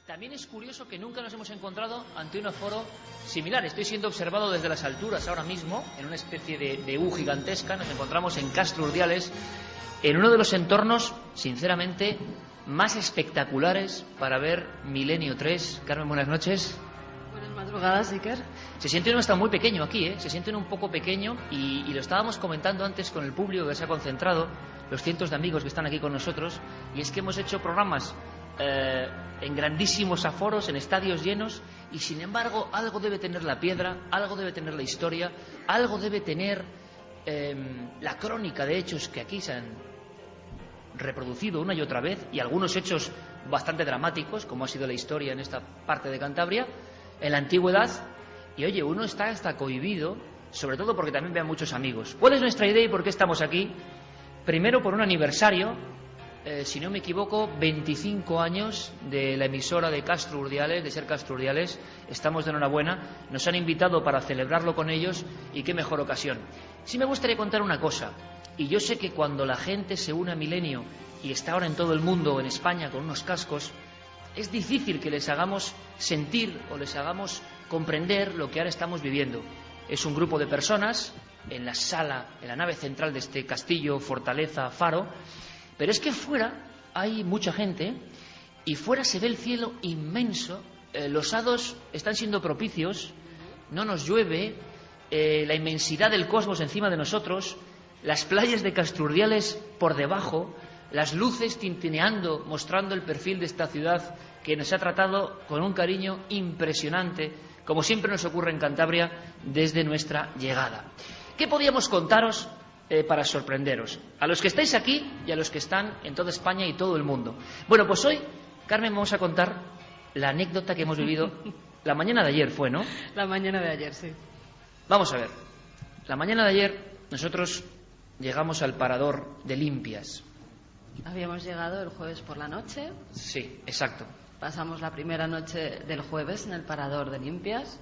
También es curioso que nunca nos hemos encontrado ante un aforo similar. Estoy siendo observado desde las alturas ahora mismo, en una especie de U gigantesca. Nos encontramos en Castro Urdiales, en uno de los entornos, sinceramente, más espectaculares para ver Milenio 3. Carmen, buenas noches. Buenas madrugadas, Iker. Se siente uno está muy pequeño aquí, ¿eh? Se siente un poco pequeño y lo estábamos comentando antes con el público que se ha concentrado, los cientos de amigos que están aquí con nosotros, y es que hemos hecho programas en grandísimos aforos, en estadios llenos, y sin embargo algo debe tener la piedra, algo debe tener la historia, algo debe tener la crónica de hechos que aquí se han reproducido una y otra vez, y algunos hechos bastante dramáticos, como ha sido la historia en esta parte de Cantabria, en la antigüedad. Y oye, uno está hasta cohibido, sobre todo porque también ve a muchos amigos. ¿Cuál es nuestra idea y por qué estamos aquí? Primero, por un aniversario, si no me equivoco, 25 años de la emisora de Castro Urdiales, de Ser Castro Urdiales. Estamos de enhorabuena, nos han invitado para celebrarlo con ellos, y qué mejor ocasión. Sí me gustaría contar una cosa, y yo sé que cuando la gente se une a Milenio y está ahora en todo el mundo, en España, con unos cascos, es difícil que les hagamos sentir o les hagamos comprender lo que ahora estamos viviendo. Es un grupo de personas en la sala, en la nave central de este castillo, fortaleza, faro, pero es que fuera hay mucha gente y fuera se ve el cielo inmenso, los hados están siendo propicios, no nos llueve, la inmensidad del cosmos encima de nosotros, las playas de Castro Urdiales por debajo, las luces tintineando, mostrando el perfil de esta ciudad que nos ha tratado con un cariño impresionante, como siempre nos ocurre en Cantabria desde nuestra llegada. ¿Qué podíamos contaros para sorprenderos? A los que estáis aquí y a los que están en toda España y todo el mundo. Bueno, pues hoy, Carmen, vamos a contar la anécdota que hemos vivido la mañana de ayer, ¿fue, no? La mañana de ayer, sí. Vamos a ver. La mañana de ayer nosotros llegamos al parador de Limpias. Habíamos llegado el jueves por la noche. Sí, exacto. Pasamos la primera noche del jueves en el parador de Limpias.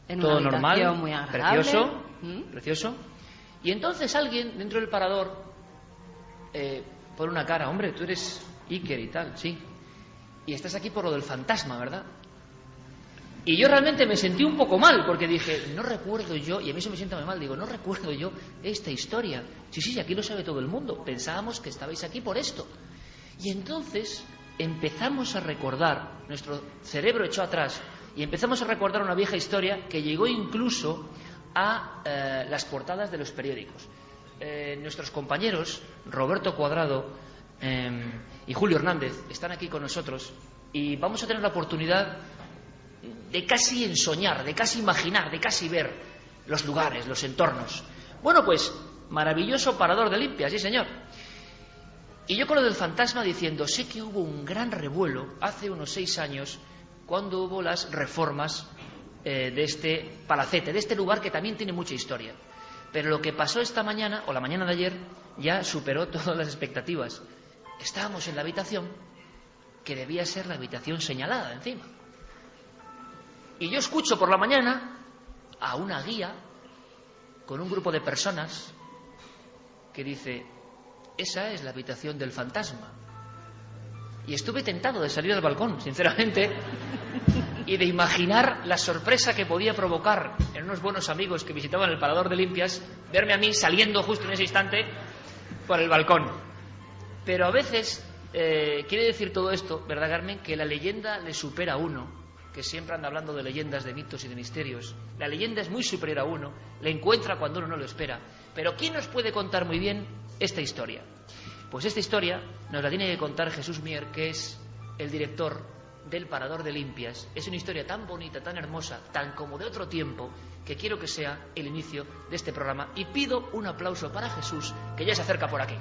En todo una normal, habitación muy agradable. precioso, precioso. Y entonces alguien dentro del parador pone una cara: hombre, tú eres Iker y tal, sí. Y estás aquí por lo del fantasma, ¿verdad? Y yo realmente me sentí un poco mal, porque dije, no recuerdo yo, y a mí eso me sienta muy mal, digo, no recuerdo yo esta historia. Sí, aquí lo sabe todo el mundo. Pensábamos que estabais aquí por esto. Y entonces empezamos a recordar, nuestro cerebro echó atrás, y empezamos a recordar una vieja historia que llegó incluso a las portadas de los periódicos. Nuestros compañeros, Roberto Cuadrado y Julio Hernández, están aquí con nosotros, y vamos a tener la oportunidad de casi ensoñar, de casi imaginar, de casi ver los lugares, los entornos. Bueno, pues, maravilloso parador de Limpias, sí señor. Y yo con lo del fantasma diciendo, sé que hubo un gran revuelo hace unos 6 años cuando hubo las reformas de este palacete, de este lugar que también tiene mucha historia. Pero lo que pasó esta mañana, o la mañana de ayer, ya superó todas las expectativas. Estábamos en la habitación que debía ser la habitación señalada encima. Y yo escucho por la mañana a una guía con un grupo de personas que dice, esa es la habitación del fantasma. Y estuve tentado de salir al balcón, sinceramente, y de imaginar la sorpresa que podía provocar en unos buenos amigos que visitaban el parador de Limpias, verme a mí saliendo justo en ese instante por el balcón. Pero a veces quiere decir todo esto, ¿verdad, Carmen?, que la leyenda le supera a uno, que siempre anda hablando de leyendas, de mitos y de misterios. La leyenda es muy superior a uno, la encuentra cuando uno no lo espera. Pero ¿quién nos puede contar muy bien esta historia? Pues esta historia nos la tiene que contar Jesús Mier, que es el director del Parador de Limpias. Es una historia tan bonita, tan hermosa, tan como de otro tiempo, que quiero que sea el inicio de este programa. Y pido un aplauso para Jesús, que ya se acerca por aquí.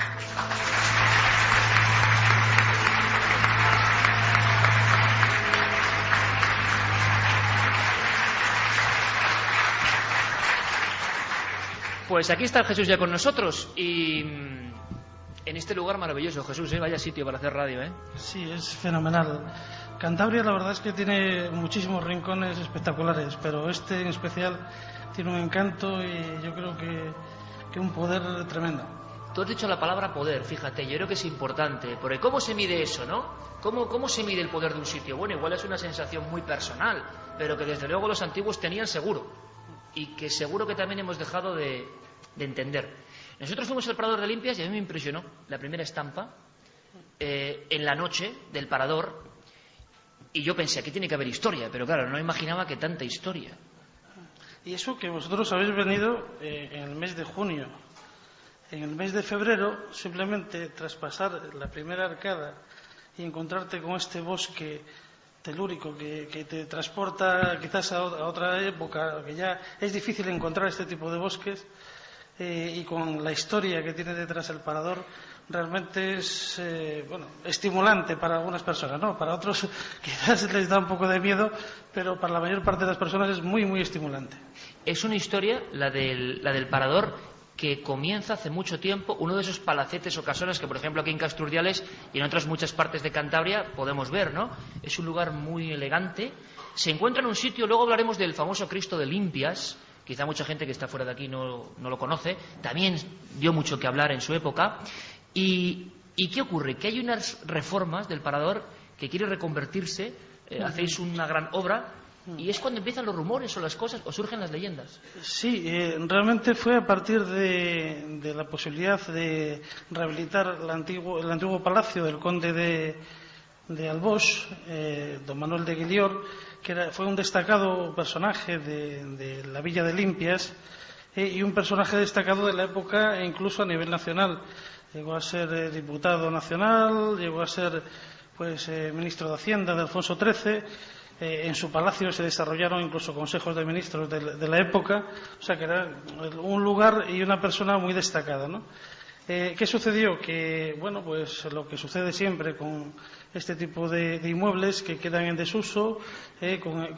Pues aquí está Jesús ya con nosotros y en este lugar maravilloso. Jesús, vaya sitio para hacer radio, ¿eh? Sí, es fenomenal. Cantabria la verdad es que tiene muchísimos rincones espectaculares, pero este en especial tiene un encanto y yo creo que un poder tremendo. Tú has dicho la palabra poder, fíjate, yo creo que es importante, porque ¿cómo se mide eso, no? ¿Cómo se mide el poder de un sitio? Bueno, igual es una sensación muy personal, pero que desde luego los antiguos tenían seguro, y que seguro que también hemos dejado de entender. Nosotros fuimos al Parador de Limpias y a mí me impresionó la primera estampa en la noche del Parador, y yo pensé, aquí tiene que haber historia, pero claro, no imaginaba que tanta historia. Y eso que vosotros habéis venido en el mes de junio. En el mes de febrero, simplemente traspasar la primera arcada y encontrarte con este bosque telúrico que te transporta quizás a otra época, que ya es difícil encontrar este tipo de bosques, y con la historia que tiene detrás el Parador, realmente es estimulante para algunas personas, ¿no? Para otros quizás les da un poco de miedo, pero para la mayor parte de las personas es muy, muy estimulante. Es una historia, la del Parador, que comienza hace mucho tiempo, uno de esos palacetes o casonas que, por ejemplo, aquí en Casturdiales y en otras muchas partes de Cantabria podemos ver, ¿no? Es un lugar muy elegante. Se encuentra en un sitio, luego hablaremos del famoso Cristo de Limpias, quizá mucha gente que está fuera de aquí no lo conoce, también dio mucho que hablar en su época. ¿Y qué ocurre? Que hay unas reformas del Parador que quiere reconvertirse, hacéis una gran obra, y es cuando empiezan los rumores o las cosas, o surgen las leyendas. Sí, realmente fue a partir de la posibilidad de rehabilitar el antiguo palacio del conde de Albós, don Manuel de Guilior, que fue un destacado personaje de la Villa de Limpias, y un personaje destacado de la época e incluso a nivel nacional. Llegó a ser diputado nacional, llegó a ser ministro de Hacienda de Alfonso XIII. En su palacio se desarrollaron incluso consejos de ministros de la época, o sea que era un lugar y una persona muy destacada, ¿no? ¿Qué sucedió? Que, bueno, pues lo que sucede siempre con este tipo de inmuebles que quedan en desuso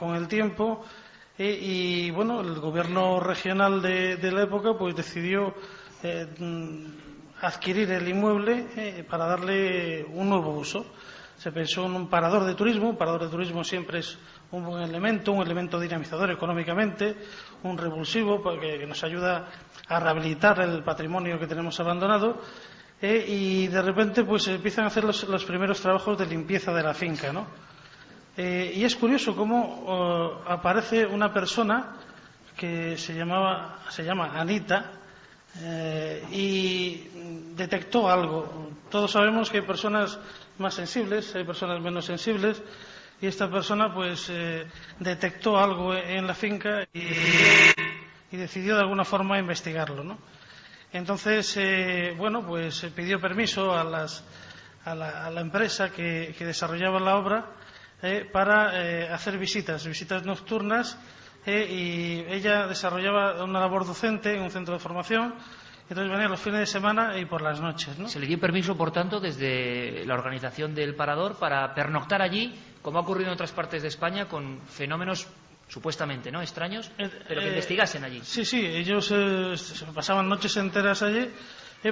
con el tiempo, y bueno, el gobierno regional de la época pues decidió adquirir el inmueble para darle un nuevo uso. Se pensó en un parador de turismo. Un parador de turismo siempre es un buen elemento, un elemento dinamizador económicamente, un revulsivo que nos ayuda a rehabilitar el patrimonio que tenemos abandonado, y de repente pues empiezan a hacer los primeros trabajos de limpieza de la finca, ¿no? Y es curioso cómo aparece una persona que se llama Anita, y detectó algo. Todos sabemos que hay personas más sensibles, hay personas menos sensibles, y esta persona pues detectó algo en la finca y decidió de alguna forma investigarlo, ¿no? Entonces, pues pidió permiso a la empresa que desarrollaba la obra para hacer visitas nocturnas, y ella desarrollaba una labor docente en un centro de formación. Entonces venía los fines de semana y por las noches, ¿no? Se le dio permiso, por tanto, desde la organización del Parador para pernoctar allí, como ha ocurrido en otras partes de España, con fenómenos supuestamente no extraños, pero que investigasen allí. Sí, ellos pasaban noches enteras allí,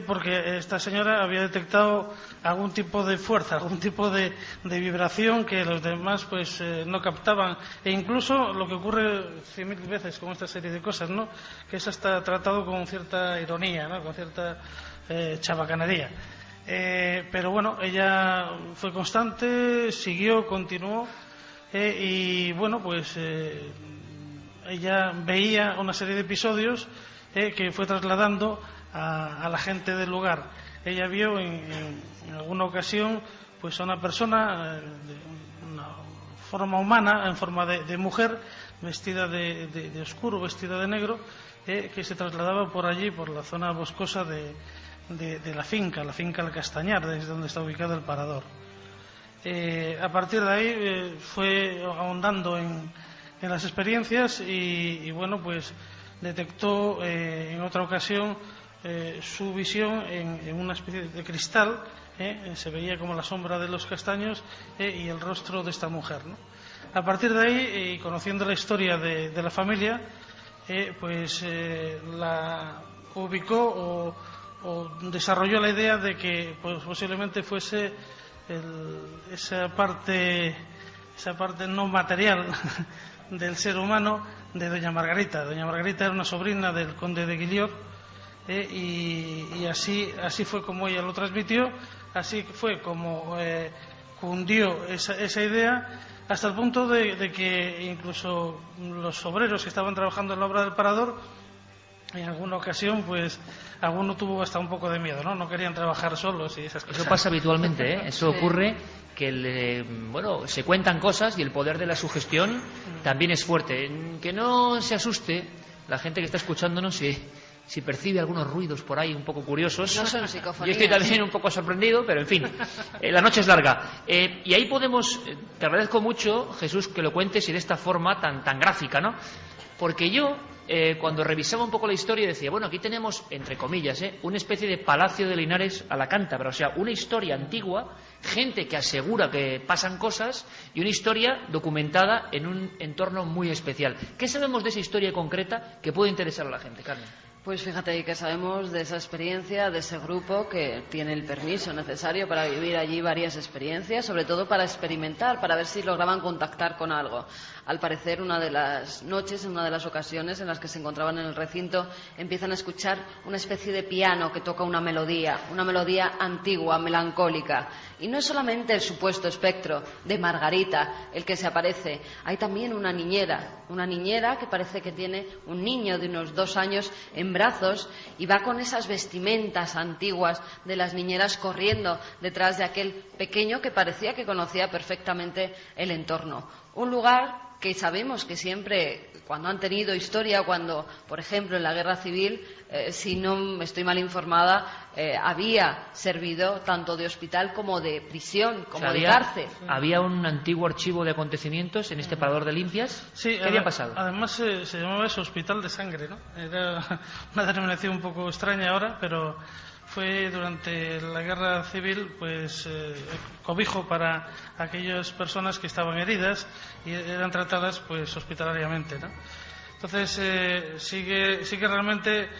porque esta señora había detectado algún tipo de fuerza, algún tipo de vibración que los demás pues no captaban, e incluso lo que ocurre 100.000 veces con esta serie de cosas, ¿no? Que es hasta tratado con cierta ironía, ¿no? Con cierta chabacanería. Pero bueno, ella fue constante, continuó, y bueno, pues ella veía una serie de episodios que fue trasladando a la gente del lugar. Ella vio en alguna ocasión pues a una persona de una forma humana, en forma de mujer, vestida de oscuro, vestida de negro, que se trasladaba por allí, por la zona boscosa de la finca El Castañar, desde donde está ubicado el Parador. A partir de ahí fue ahondando en las experiencias, y bueno, pues detectó en otra ocasión su visión en una especie de cristal. Se veía como la sombra de los castaños y el rostro de esta mujer, ¿no? A partir de ahí, conociendo la historia de la familia, la ubicó o desarrolló la idea de que pues, posiblemente fuese esa parte no material del ser humano de doña Margarita. Doña Margarita era una sobrina del conde de Guilior, y así fue como ella lo transmitió, así fue como cundió esa idea, hasta el punto de que incluso los obreros que estaban trabajando en la obra del parador, en alguna ocasión, pues alguno tuvo hasta un poco de miedo, no querían trabajar solos y esas cosas. Eso pasa habitualmente, ¿eh? Eso ocurre, que se cuentan cosas y el poder de la sugestión también es fuerte. Que no se asuste la gente que está escuchándonos si percibe algunos ruidos por ahí un poco curiosos. No son psicofonías. Yo estoy también un poco sorprendido, pero en fin, la noche es larga. Y ahí podemos, te agradezco mucho, Jesús, que lo cuentes y de esta forma tan gráfica, ¿no? Porque yo, cuando revisaba un poco la historia, decía, bueno, aquí tenemos, entre comillas, una especie de Palacio de Linares a la cántabra, o sea, una historia antigua, gente que asegura que pasan cosas y una historia documentada en un entorno muy especial. ¿Qué sabemos de esa historia concreta que puede interesar a la gente, Carmen? Pues fíjate que sabemos de esa experiencia, de ese grupo que tiene el permiso necesario para vivir allí varias experiencias, sobre todo para experimentar, para ver si lograban contactar con algo. Al parecer, una de las noches, en una de las ocasiones en las que se encontraban en el recinto, empiezan a escuchar una especie de piano que toca una melodía antigua, melancólica. Y no es solamente el supuesto espectro de Margarita el que se aparece, hay también una niñera que parece que tiene un niño de unos 2 años en brazos y va con esas vestimentas antiguas de las niñeras corriendo detrás de aquel pequeño que parecía que conocía perfectamente el entorno. Un lugar que sabemos que siempre, cuando han tenido historia, cuando, por ejemplo, en la Guerra Civil, si no estoy mal informada, había servido tanto de hospital como de prisión, como de cárcel. ¿Había un antiguo archivo de acontecimientos en este parador de Limpias? Sí, ¿Qué había pasado? Además se llamaba eso Hospital de Sangre, ¿no? Era una denominación un poco extraña ahora, pero fue durante la Guerra Civil, pues cobijo para aquellas personas que estaban heridas y eran tratadas pues hospitalariamente, ¿no? Entonces sí que realmente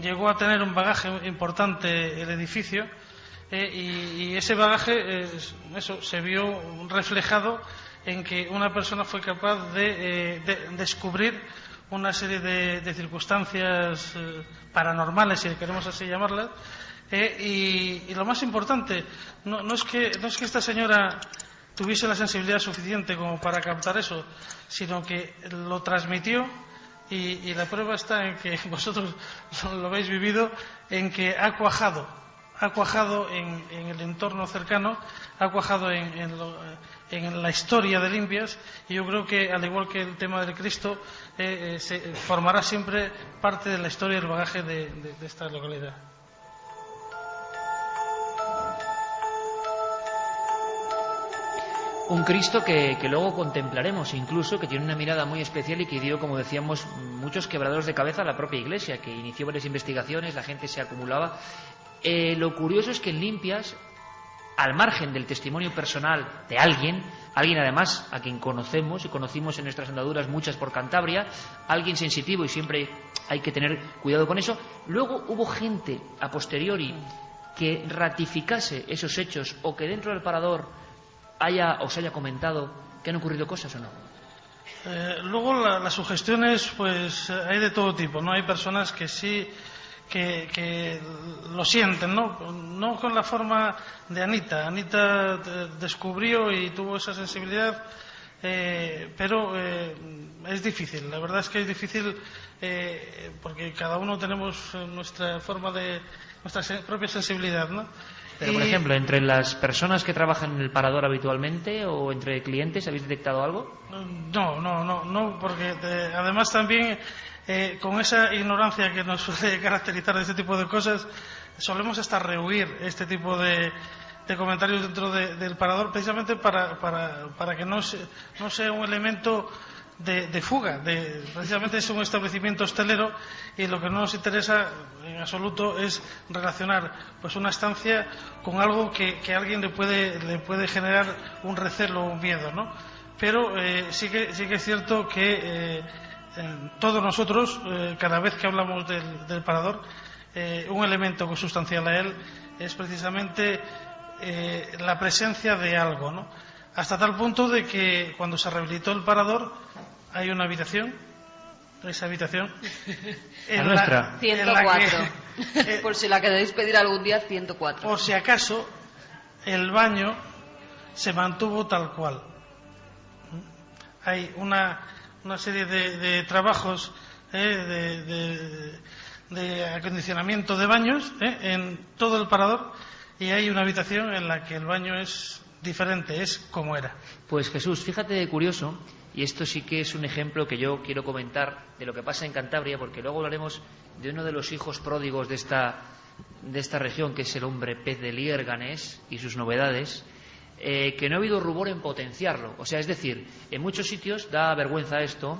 llegó a tener un bagaje importante el edificio, y ese bagaje se vio reflejado en que una persona fue capaz de descubrir una serie de circunstancias paranormales, si queremos así llamarlas, y lo más importante no es que esta señora tuviese la sensibilidad suficiente como para captar eso, sino que lo transmitió, y la prueba está en que vosotros lo habéis vivido, en que ha cuajado en el entorno cercano, ha cuajado en la historia de Limpias, y yo creo que, al igual que el tema del Cristo, se formará siempre parte de la historia y el bagaje de esta localidad. Un Cristo que luego contemplaremos, incluso, que tiene una mirada muy especial y que dio, como decíamos, muchos quebraderos de cabeza a la propia Iglesia, que inició varias investigaciones, la gente se acumulaba. Lo curioso es que en Limpias, al margen del testimonio personal de alguien además a quien conocemos y conocimos en nuestras andaduras, muchas por Cantabria, alguien sensitivo, y siempre hay que tener cuidado con eso, luego hubo gente a posteriori que ratificase esos hechos, o que dentro del parador os haya comentado que han ocurrido cosas o no. Luego las sugestiones, pues hay de todo tipo, ¿no? Hay personas que sí que lo sienten, no con la forma de Anita. Anita descubrió y tuvo esa sensibilidad, pero es difícil, la verdad es que es difícil, porque cada uno tenemos nuestra propia sensibilidad, ¿no? Pero, por ejemplo, entre las personas que trabajan en el parador habitualmente o entre clientes, ¿habéis detectado algo? No, porque además también con esa ignorancia que nos suele caracterizar de este tipo de cosas, solemos hasta rehuir este tipo de comentarios dentro del parador, precisamente para que no sea un elemento de fuga. Precisamente es un establecimiento hostelero, y lo que no nos interesa en absoluto es relacionar pues una estancia con algo que a alguien le puede generar un recelo o un miedo, ¿no? Pero sí que es cierto que todos nosotros, cada vez que hablamos del parador, un elemento consustancial a él es precisamente la presencia de algo, ¿no? Hasta tal punto de que cuando se rehabilitó el parador hay una habitación esa habitación. La nuestra. 104. Por si la queréis pedir algún día, 104. Por si acaso, el baño se mantuvo tal cual. Hay una serie de trabajos de acondicionamiento de baños en todo el parador, y hay una habitación en la que el baño es diferente, es como era. Pues Jesús, fíjate de curioso, y esto sí que es un ejemplo que yo quiero comentar de lo que pasa en Cantabria, porque luego hablaremos de uno de los hijos pródigos de esta región, que es el hombre pez de Liérganes y sus novedades, que no ha habido rubor en potenciarlo. O sea, es decir, en muchos sitios da vergüenza esto,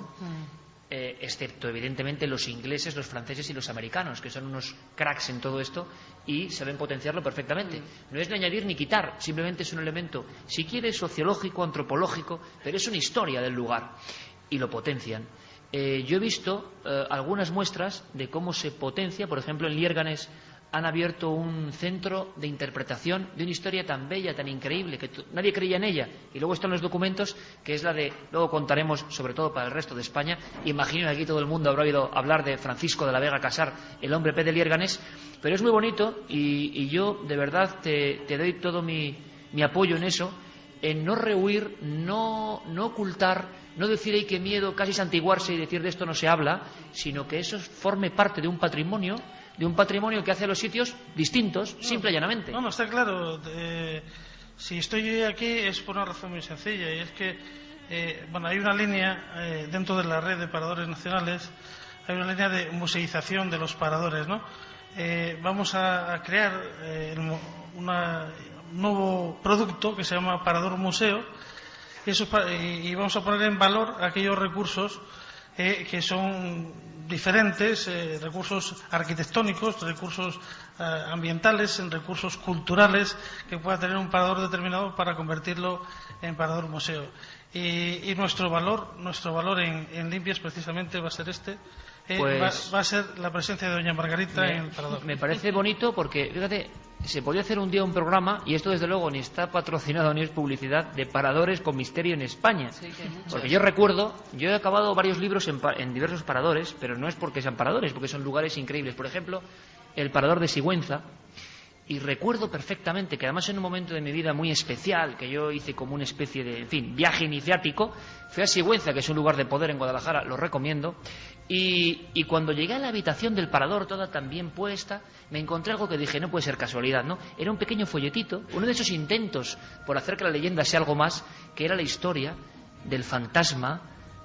excepto evidentemente los ingleses, los franceses y los americanos, que son unos cracks en todo esto y saben potenciarlo perfectamente. No es ni añadir ni quitar, simplemente es un elemento, si quieres, sociológico, antropológico, pero es una historia del lugar y lo potencian. Yo he visto algunas muestras de cómo se potencia. Por ejemplo, en Liérganes han abierto un centro de interpretación de una historia tan bella, tan increíble, que nadie creía en ella. Y luego están los documentos, que es la de, luego contaremos, sobre todo para el resto de España. Imagino que aquí todo el mundo habrá oído hablar de Francisco de la Vega Casar, el hombre pez de Liérganes. Pero es muy bonito y yo, de verdad, te doy todo mi apoyo en eso, en no rehuir, no ocultar, no decir, ¡ay, qué miedo!, casi santiguarse y decir de esto no se habla, sino que eso forme parte de un patrimonio que hace a los sitios distintos, simple y llanamente. No, está claro. Si estoy aquí es por una razón muy sencilla, y es que hay una línea dentro de la red de paradores nacionales, hay una línea de museización de los paradores, ¿no? Vamos a crear un nuevo producto que se llama Parador Museo, y vamos a poner en valor aquellos recursos que son diferentes, recursos arquitectónicos, recursos ambientales, recursos culturales que pueda tener un parador determinado para convertirlo en parador museo. Y nuestro valor en Limpias precisamente va a ser va a ser la presencia de doña Margarita en el parador. Me parece bonito porque, fíjate, se podría hacer un día un programa, y esto desde luego ni está patrocinado ni es publicidad, de paradores con misterio en España. Sí, porque yo recuerdo, yo he acabado varios libros en diversos paradores, pero no es porque sean paradores, porque son lugares increíbles. Por ejemplo, el parador de Sigüenza. Y recuerdo perfectamente que, además, en un momento de mi vida muy especial, que yo hice como una especie de, viaje iniciático, fui a Sigüenza, que es un lugar de poder en Guadalajara, lo recomiendo, y cuando llegué a la habitación del parador, toda tan bien puesta, me encontré algo que dije, no puede ser casualidad, ¿no? Era un pequeño folletito, uno de esos intentos por hacer que la leyenda sea algo más, que era la historia del fantasma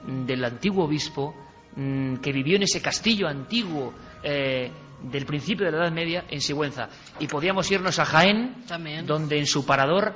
del antiguo obispo que vivió en ese castillo antiguo del principio de la Edad Media en Sigüenza. Y podíamos irnos a Jaén, también, donde en su parador,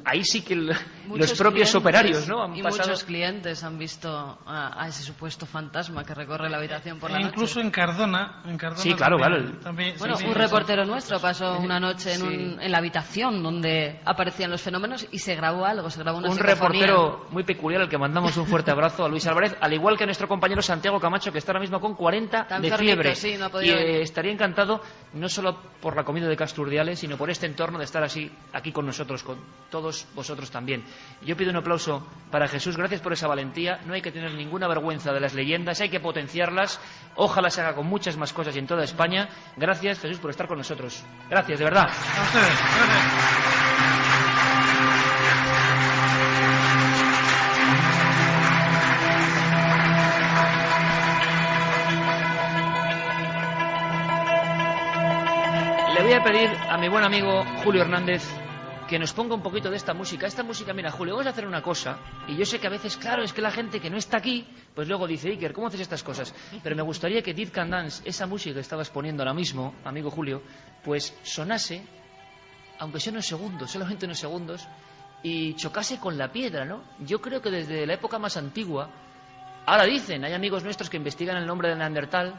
ahí sí que los propios operarios, ¿no?, han pasado. Muchos clientes han visto a ese supuesto fantasma que recorre la habitación por la noche. Incluso en Cardona. Sí, claro, también, bueno, un reportero nuestro pasó una noche en la habitación donde aparecían los fenómenos y se grabó algo, se grabó una psicofonía. Reportero muy peculiar, al que mandamos un fuerte abrazo, a Luis Álvarez, al igual que a nuestro compañero Santiago Camacho, que está ahora mismo con 40 de fiebre. Sí, no y estaría encantado, no solo por la comida de Casturdiales, sino por este entorno de estar así aquí con nosotros, con todos vosotros también. Yo pido un aplauso para Jesús. Gracias por esa valentía. No hay que tener ninguna vergüenza de las leyendas, hay que potenciarlas. Ojalá se haga con muchas más cosas y en toda España. Gracias, Jesús, por estar con nosotros. Gracias, de verdad. A ustedes. Gracias. Le voy a pedir a mi buen amigo Julio Hernández que nos ponga un poquito de esta música. Esta música, mira, Julio, vamos a hacer una cosa. Y yo sé que a veces, claro, es que la gente que no está aquí, pues luego dice, Iker, ¿cómo haces estas cosas? Pero me gustaría que Dead Can Dance, esa música que estabas poniendo ahora mismo, amigo Julio, pues sonase, aunque sea unos segundos, solamente unos segundos, y chocase con la piedra, ¿no? Yo creo que desde la época más antigua, ahora dicen, hay amigos nuestros que investigan el nombre de Neandertal,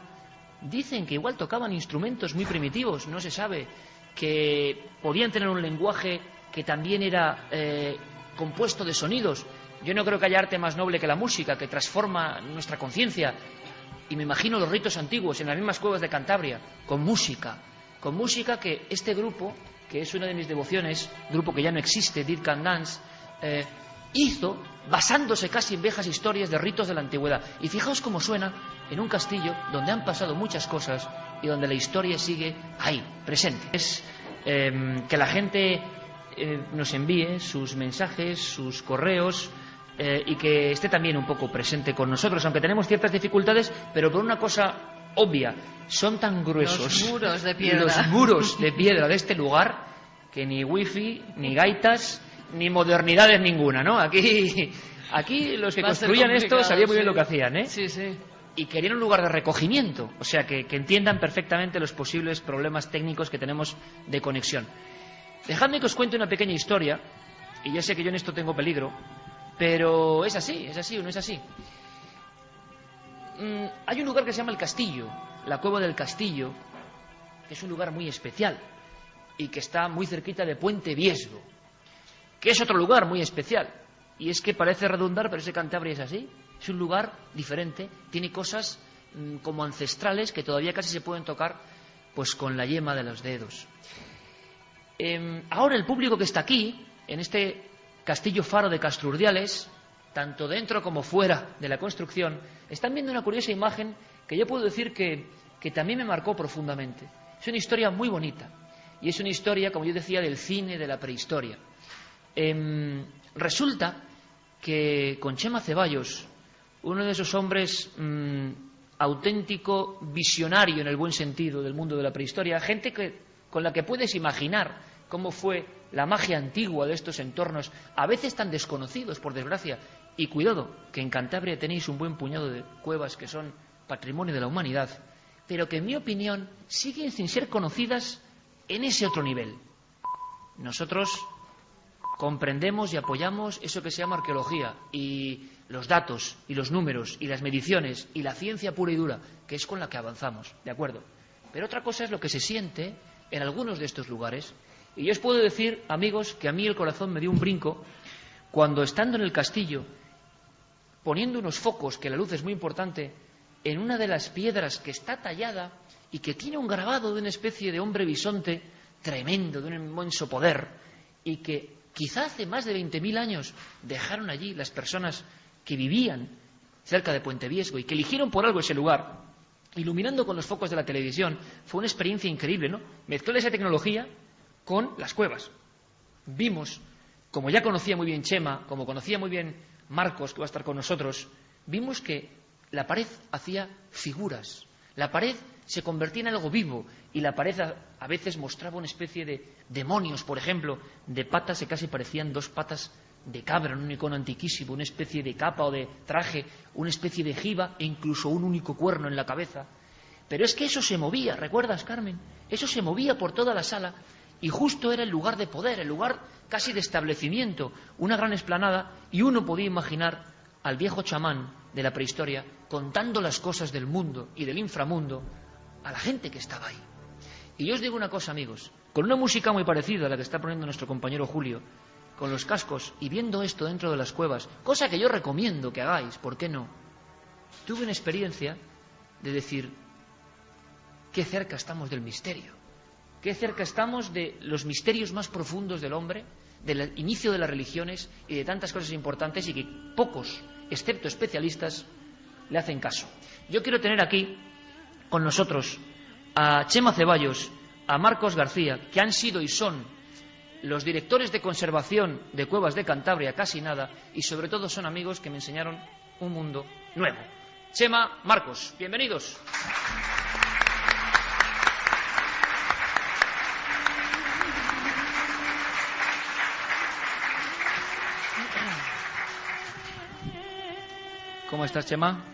dicen que igual tocaban instrumentos muy primitivos, no se sabe, que podían tener un lenguaje que también era compuesto de sonidos. Yo no creo que haya arte más noble que la música, que transforma nuestra conciencia. Y me imagino los ritos antiguos en las mismas cuevas de Cantabria, con música que este grupo, que es una de mis devociones, grupo que ya no existe, Dead Can Dance, hizo basándose casi en viejas historias de ritos de la antigüedad. Y fijaos cómo suena en un castillo donde han pasado muchas cosas y donde la historia sigue ahí, presente. Es que la gente nos envíe sus mensajes, sus correos, y que esté también un poco presente con nosotros, aunque tenemos ciertas dificultades, pero por una cosa obvia: son tan gruesos los muros de piedra, los muros de piedra de este lugar, que ni wifi, ni gaitas, ni modernidades ninguna, ¿no? Aquí los que construían esto sabían muy bien lo que hacían, ¿eh? Sí, sí. Y querían un lugar de recogimiento, o sea, que entiendan perfectamente los posibles problemas técnicos que tenemos de conexión. Dejadme que os cuente una pequeña historia, y ya sé que yo en esto tengo peligro, pero es así o no es así. Hay un lugar que se llama el Castillo, la Cueva del Castillo, que es un lugar muy especial y que está muy cerquita de Puente Viesgo, que es otro lugar muy especial. Y es que parece redundar, pero ese Cantabria es así. Es un lugar diferente, tiene cosas como ancestrales que todavía casi se pueden tocar pues con la yema de los dedos. Ahora el público que está aquí, en este castillo faro de Castrurdiales, tanto dentro como fuera de la construcción, están viendo una curiosa imagen que yo puedo decir que también me marcó profundamente. Es una historia muy bonita, y es una historia, como yo decía, del cine de la prehistoria. Resulta que con Chema Ceballos, uno de esos hombres auténtico visionario en el buen sentido del mundo de la prehistoria, gente con la que puedes imaginar cómo fue la magia antigua de estos entornos, a veces tan desconocidos, por desgracia. Y cuidado, que en Cantabria tenéis un buen puñado de cuevas que son patrimonio de la humanidad, pero que en mi opinión siguen sin ser conocidas en ese otro nivel. Nosotros comprendemos y apoyamos eso que se llama arqueología, y los datos y los números y las mediciones y la ciencia pura y dura, que es con la que avanzamos, ¿de acuerdo? Pero otra cosa es lo que se siente en algunos de estos lugares. Y yo os puedo decir, amigos, que a mí el corazón me dio un brinco cuando, estando en el castillo, poniendo unos focos, que la luz es muy importante, en una de las piedras que está tallada y que tiene un grabado de una especie de hombre bisonte tremendo, de un inmenso poder, y que quizá hace más de 20.000 años dejaron allí las personas que vivían cerca de Puente Viesgo y que eligieron por algo ese lugar, iluminando con los focos de la televisión. Fue una experiencia increíble, ¿no? Mezclar esa tecnología con las cuevas. Vimos, como ya conocía muy bien Chema, como conocía muy bien Marcos, que va a estar con nosotros, vimos que la pared hacía figuras, la pared se convertía en algo vivo, y la pared a veces mostraba una especie de demonios, por ejemplo, de patas que casi parecían dos patas de cabra, en un icono antiquísimo, una especie de capa o de traje, una especie de jiba e incluso un único cuerno en la cabeza. Pero es que eso se movía, ¿recuerdas, Carmen? Eso se movía por toda la sala, y justo era el lugar de poder, el lugar casi de establecimiento, una gran explanada, y uno podía imaginar al viejo chamán de la prehistoria contando las cosas del mundo y del inframundo a la gente que estaba ahí. Y yo os digo una cosa, amigos, con una música muy parecida a la que está poniendo nuestro compañero Julio, con los cascos y viendo esto dentro de las cuevas, cosa que yo recomiendo que hagáis, ¿por qué no? Tuve una experiencia de decir, qué cerca estamos del misterio, qué cerca estamos de los misterios más profundos del hombre, del inicio de las religiones y de tantas cosas importantes, y que pocos, excepto especialistas, le hacen caso. Yo quiero tener aquí con nosotros a Chema Ceballos, a Marcos García, que han sido y son los directores de conservación de Cuevas de Cantabria, casi nada, y sobre todo son amigos que me enseñaron un mundo nuevo. Chema, Marcos, bienvenidos. ¿Cómo estás, Chema?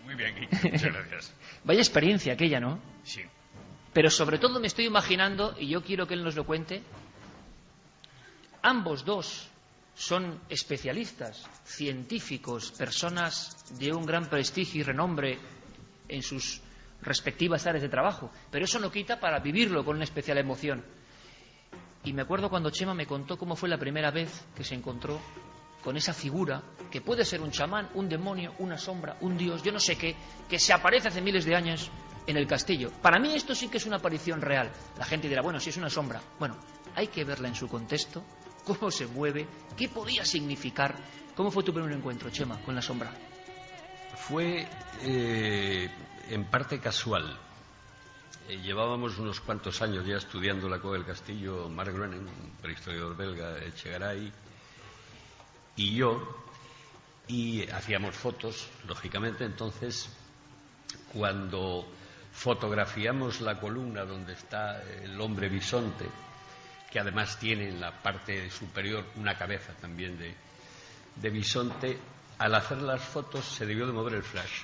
Muy bien, Quique. Muchas gracias. Vaya experiencia aquella, ¿no? Sí. Pero sobre todo me estoy imaginando, y yo quiero que él nos lo cuente, ambos dos son especialistas, científicos, personas de un gran prestigio y renombre en sus respectivas áreas de trabajo, pero eso no quita para vivirlo con una especial emoción. Y me acuerdo cuando Chema me contó cómo fue la primera vez que se encontró con esa figura, que puede ser un chamán, un demonio, una sombra, un dios, yo no sé qué, que se aparece hace miles de años en el castillo. Para mí esto sí que es una aparición real. La gente dirá, bueno, si es una sombra. Bueno, hay que verla en su contexto cómo se mueve, qué podía significar. ¿Cómo fue tu primer encuentro, Chema, con la sombra? Fue en parte casual. Llevábamos unos cuantos años ya estudiando la cueva del castillo, Mark Groening, un prehistoriador belga, Echegaray, y yo, y hacíamos fotos, lógicamente. Entonces, cuando fotografiamos la columna donde está el hombre bisonte, que además tiene en la parte superior una cabeza también de bisonte, al hacer las fotos se debió de mover el flash.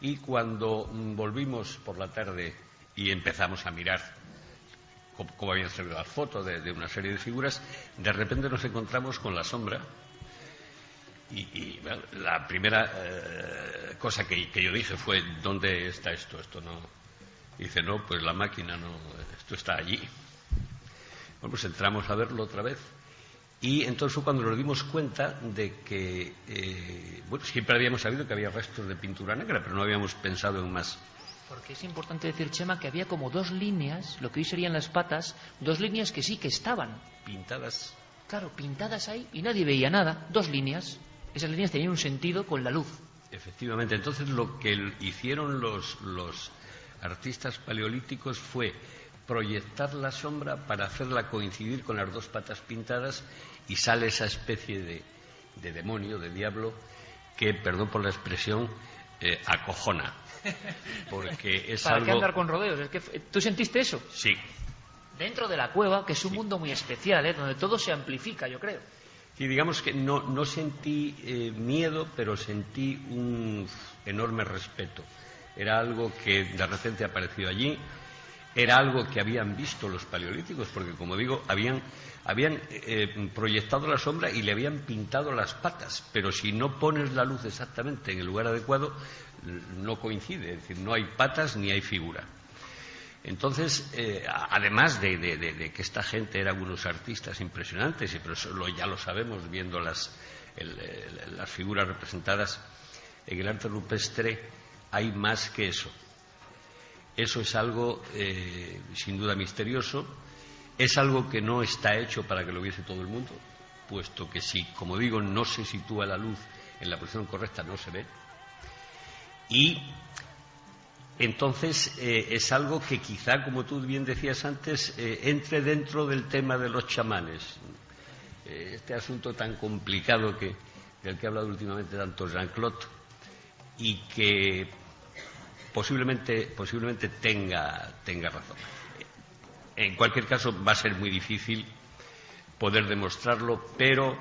Y cuando volvimos por la tarde y empezamos a mirar cómo habían salido las fotos de una serie de figuras, de repente nos encontramos con la sombra. Y bueno, la primera cosa que yo dije fue: ¿dónde está esto? Esto no. Dice: no, pues la máquina no, esto está allí. Bueno, pues entramos a verlo otra vez. Y entonces fue cuando nos dimos cuenta de que, bueno, siempre habíamos sabido que había restos de pintura negra, pero no habíamos pensado en más. Porque es importante decir, Chema, que había como dos líneas, lo que hoy serían las patas, dos líneas que sí que estaban Pintadas. Claro, pintadas ahí y nadie veía nada, dos líneas. Esas líneas tenían un sentido con la luz. Efectivamente. Entonces lo que hicieron los artistas paleolíticos fue proyectar la sombra para hacerla coincidir con las dos patas pintadas, y sale esa especie de demonio, de diablo, que, perdón por la expresión, acojona. Porque es ¿Para algo... qué andar con rodeos? Es que, ¿tú sentiste eso? Sí. Dentro de la cueva, que es un mundo muy especial, donde todo se amplifica, yo creo. Y digamos que no sentí miedo, pero sentí un enorme respeto. Era algo que de repente apareció allí. Era algo que habían visto los paleolíticos, porque, como digo, habían proyectado la sombra y le habían pintado las patas, pero si no pones la luz exactamente en el lugar adecuado, no coincide, es decir, no hay patas ni hay figura. Entonces, además de que esta gente eran unos artistas impresionantes, pero eso ya lo sabemos viendo las figuras representadas en el arte rupestre, hay más que eso. Eso es algo sin duda misterioso, es algo que no está hecho para que lo viese todo el mundo, puesto que si, como digo, no se sitúa la luz en la posición correcta, no se ve. Y entonces es algo que quizá, como tú bien decías antes, entre dentro del tema de los chamanes. Este asunto tan complicado del que ha hablado últimamente tanto Jean-Claude, y que posiblemente tenga razón. En cualquier caso, va a ser muy difícil poder demostrarlo, pero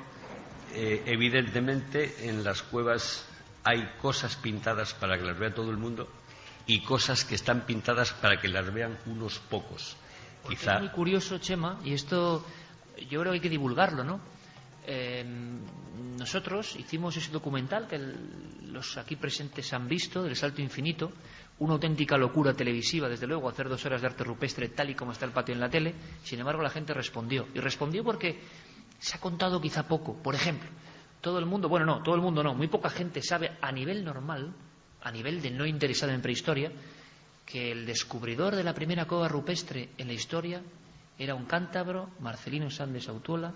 evidentemente en las cuevas hay cosas pintadas para que las vea todo el mundo y cosas que están pintadas para que las vean unos pocos. Quizá... Es muy curioso, Chema, y esto yo creo que hay que divulgarlo, ¿no? Nosotros hicimos ese documental que los aquí presentes han visto, del Salto Infinito, una auténtica locura televisiva, desde luego, hacer 2 horas de arte rupestre tal y como está el patio en la tele. Sin embargo, la gente respondió, y respondió porque se ha contado quizá poco. Por ejemplo, todo el mundo, bueno, no, todo el mundo no, muy poca gente sabe a nivel normal, a nivel de no interesado en prehistoria, que el descubridor de la primera cueva rupestre en la historia era un cántabro, Marcelino Sández Autuola,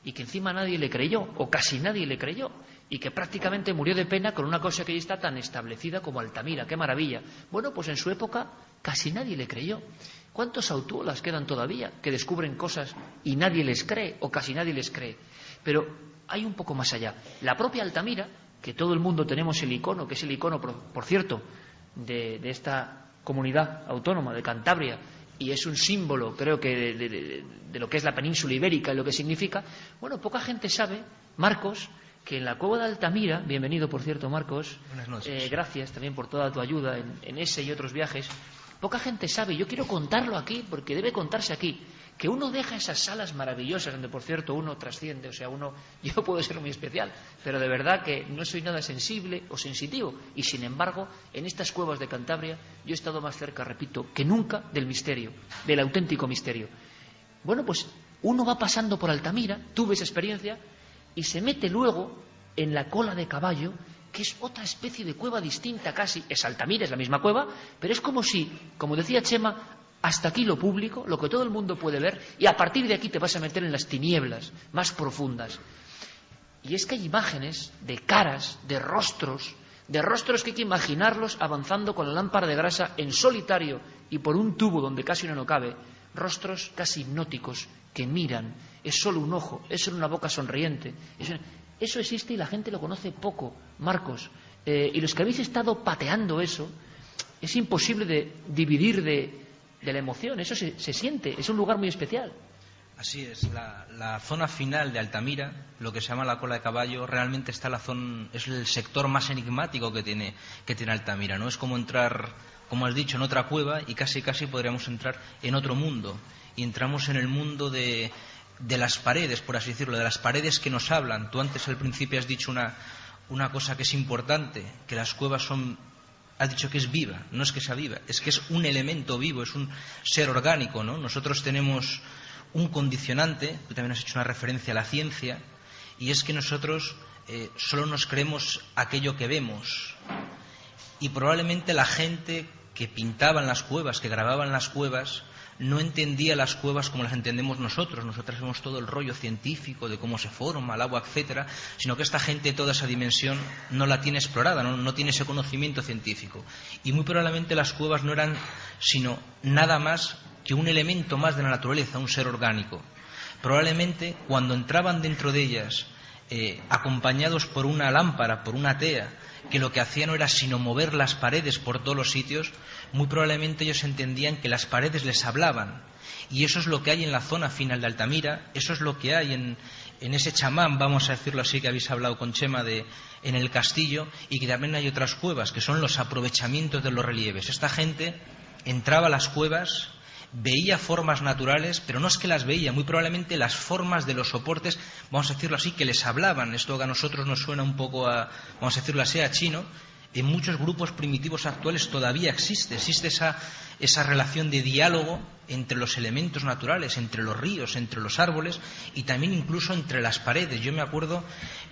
y que encima nadie le creyó, o casi nadie le creyó, y que prácticamente murió de pena con una cosa que ya está tan establecida como Altamira. ¡Qué maravilla! Bueno, pues en su época casi nadie le creyó. ¿Cuántos Autuolas quedan todavía que descubren cosas y nadie les cree, o casi nadie les cree? Pero hay un poco más allá. La propia Altamira, que todo el mundo tenemos el icono, que es el icono, por cierto, de esta comunidad autónoma de Cantabria, y es un símbolo, creo que, de lo que es la península ibérica y lo que significa. Bueno, poca gente sabe, Marcos, que en la cueva de Altamira, bienvenido por cierto, Marcos, buenas noches. Gracias también por toda tu ayuda en ese y otros viajes. Poca gente sabe, yo quiero contarlo aquí porque debe contarse aquí, que uno deja esas salas maravillosas donde, por cierto, uno trasciende, o sea, yo puedo ser muy especial, pero de verdad que no soy nada sensible o sensitivo, y sin embargo, en estas cuevas de Cantabria yo he estado más cerca, repito, que nunca del misterio, del auténtico misterio. Bueno, pues uno va pasando por Altamira, tuve esa experiencia, y se mete luego en la cola de caballo, que es otra especie de cueva distinta casi. Es Altamira, es la misma cueva, pero es como si, como decía Chema, hasta aquí lo público, lo que todo el mundo puede ver, y a partir de aquí te vas a meter en las tinieblas más profundas. Y es que hay imágenes de caras, de rostros que hay que imaginarlos avanzando con la lámpara de grasa en solitario y por un tubo donde casi uno no cabe, rostros casi hipnóticos que miran, es solo un ojo, es solo una boca sonriente. Eso existe y la gente lo conoce poco, Marcos. Y los que habéis estado pateando eso, es imposible de dividir de la emoción, eso se siente, es un lugar muy especial. Así es, la zona final de Altamira, lo que se llama la Cola de Caballo, realmente está la zona, es el sector más enigmático que tiene Altamira, ¿no? Es como entrar, como has dicho, en otra cueva y casi podríamos entrar en otro mundo. Y entramos en el mundo de las paredes, por así decirlo, de las paredes que nos hablan. Tú antes al principio has dicho una cosa que es importante, que las cuevas son... Has dicho que es viva, no es que sea viva, es que es un elemento vivo, es un ser orgánico, ¿no? Nosotros tenemos un condicionante, tú también has hecho una referencia a la ciencia, y es que nosotros solo nos creemos aquello que vemos. Y probablemente la gente que pintaba en las cuevas, que grababa en las cuevas, no entendía las cuevas como las entendemos nosotros. Nosotros vemos todo el rollo científico de cómo se forma el agua, etcétera, sino que esta gente toda esa dimensión no la tiene explorada, no tiene ese conocimiento científico. Y muy probablemente las cuevas no eran sino nada más que un elemento más de la naturaleza, un ser orgánico. Probablemente cuando entraban dentro de ellas, acompañados por una lámpara, por una tea, que lo que hacían no era sino mover las paredes por todos los sitios, muy probablemente ellos entendían que las paredes les hablaban. Y eso es lo que hay en la zona final de Altamira, eso es lo que hay en ese chamán, vamos a decirlo así, que habéis hablado con Chema en el castillo, y que también hay otras cuevas, que son los aprovechamientos de los relieves. Esta gente entraba a las cuevas, veía formas naturales, pero no es que las veía, muy probablemente las formas de los soportes, vamos a decirlo así, que les hablaban. Esto que a nosotros nos suena un poco a, vamos a decirlo así, a chino. En muchos grupos primitivos actuales todavía existe esa relación de diálogo entre los elementos naturales, entre los ríos, entre los árboles y también incluso entre las paredes. Yo me acuerdo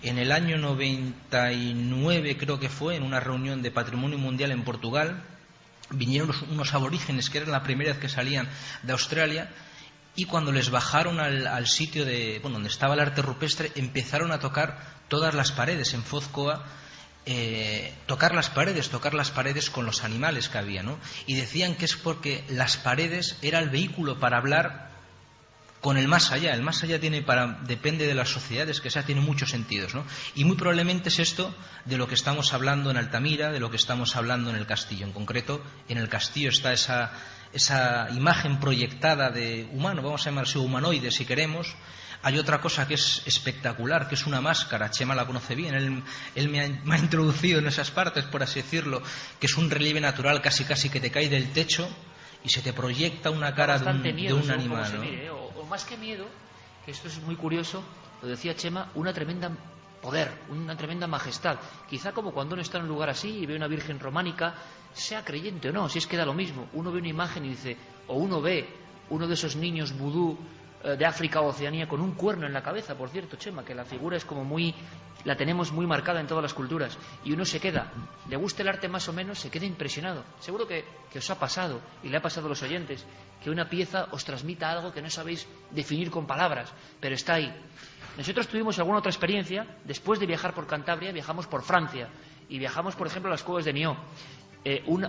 en el año 99, creo que fue, en una reunión de Patrimonio Mundial en Portugal, vinieron unos aborígenes que eran la primera vez que salían de Australia, y cuando les bajaron al sitio donde estaba el arte rupestre, empezaron a tocar todas las paredes en Fozcoa, tocar las paredes con los animales que había, ¿no? Y decían que es porque las paredes era el vehículo para hablar con el más allá. El más allá depende de las sociedades que sea, tiene muchos sentidos, ¿no? Y muy probablemente es esto de lo que estamos hablando en Altamira, de lo que estamos hablando en el castillo. En concreto, en el castillo está esa imagen proyectada de humano, vamos a llamarse humanoide si queremos. Hay otra cosa que es espectacular, que es una máscara. Chema la conoce bien, él me ha introducido en esas partes, por así decirlo, que es un relieve natural casi que te cae del techo y se te proyecta una cara de un animal, ¿no? O más que miedo, que esto es muy curioso, lo decía Chema, una tremenda poder, una tremenda majestad. Quizá como cuando uno está en un lugar así y ve una virgen románica, sea creyente o no, si es que da lo mismo. Uno ve una imagen y dice, o uno ve uno de esos niños vudú de África o Oceanía con un cuerno en la cabeza, por cierto, Chema, que la figura es como la tenemos muy marcada en todas las culturas, y uno se queda, le gusta el arte más o menos, se queda impresionado. Seguro que os ha pasado, y le ha pasado a los oyentes, que una pieza os transmita algo que no sabéis definir con palabras, pero está ahí. Nosotros tuvimos alguna otra experiencia. Después de viajar por Cantabria, viajamos por Francia, y viajamos, por ejemplo, a las cuevas de Nió.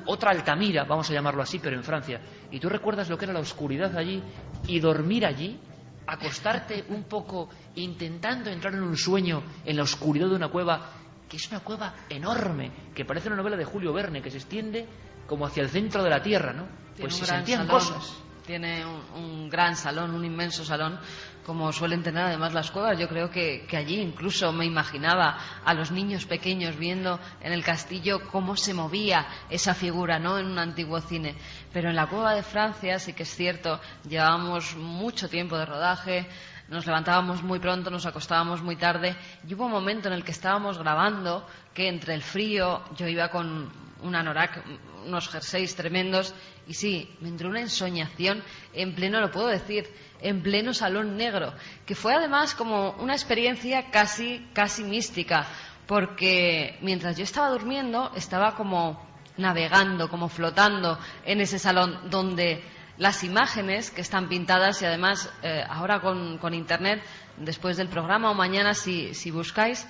Otra Altamira, vamos a llamarlo así, pero en Francia. Y tú recuerdas lo que era la oscuridad allí y dormir allí, acostarte un poco intentando entrar en un sueño en la oscuridad de una cueva, que es una cueva enorme, que parece una novela de Julio Verne, que se extiende como hacia el centro de la tierra, ¿no? Pues se sentían cosas. Tiene un gran salón, un inmenso salón, como suelen tener además las cuevas. Yo creo que allí incluso me imaginaba a los niños pequeños viendo en el castillo cómo se movía esa figura, ¿no?, en un antiguo cine. Pero en la cueva de Francia sí que es cierto, llevábamos mucho tiempo de rodaje, nos levantábamos muy pronto, nos acostábamos muy tarde, y hubo un momento en el que estábamos grabando que entre el frío, yo iba con un anorak, unos jerseys tremendos, y sí, me entró una ensoñación en pleno, lo puedo decir, en pleno salón negro, que fue además como una experiencia casi mística, porque mientras yo estaba durmiendo estaba como navegando, como flotando en ese salón donde las imágenes que están pintadas y además ahora con Internet, después del programa o mañana si buscáis,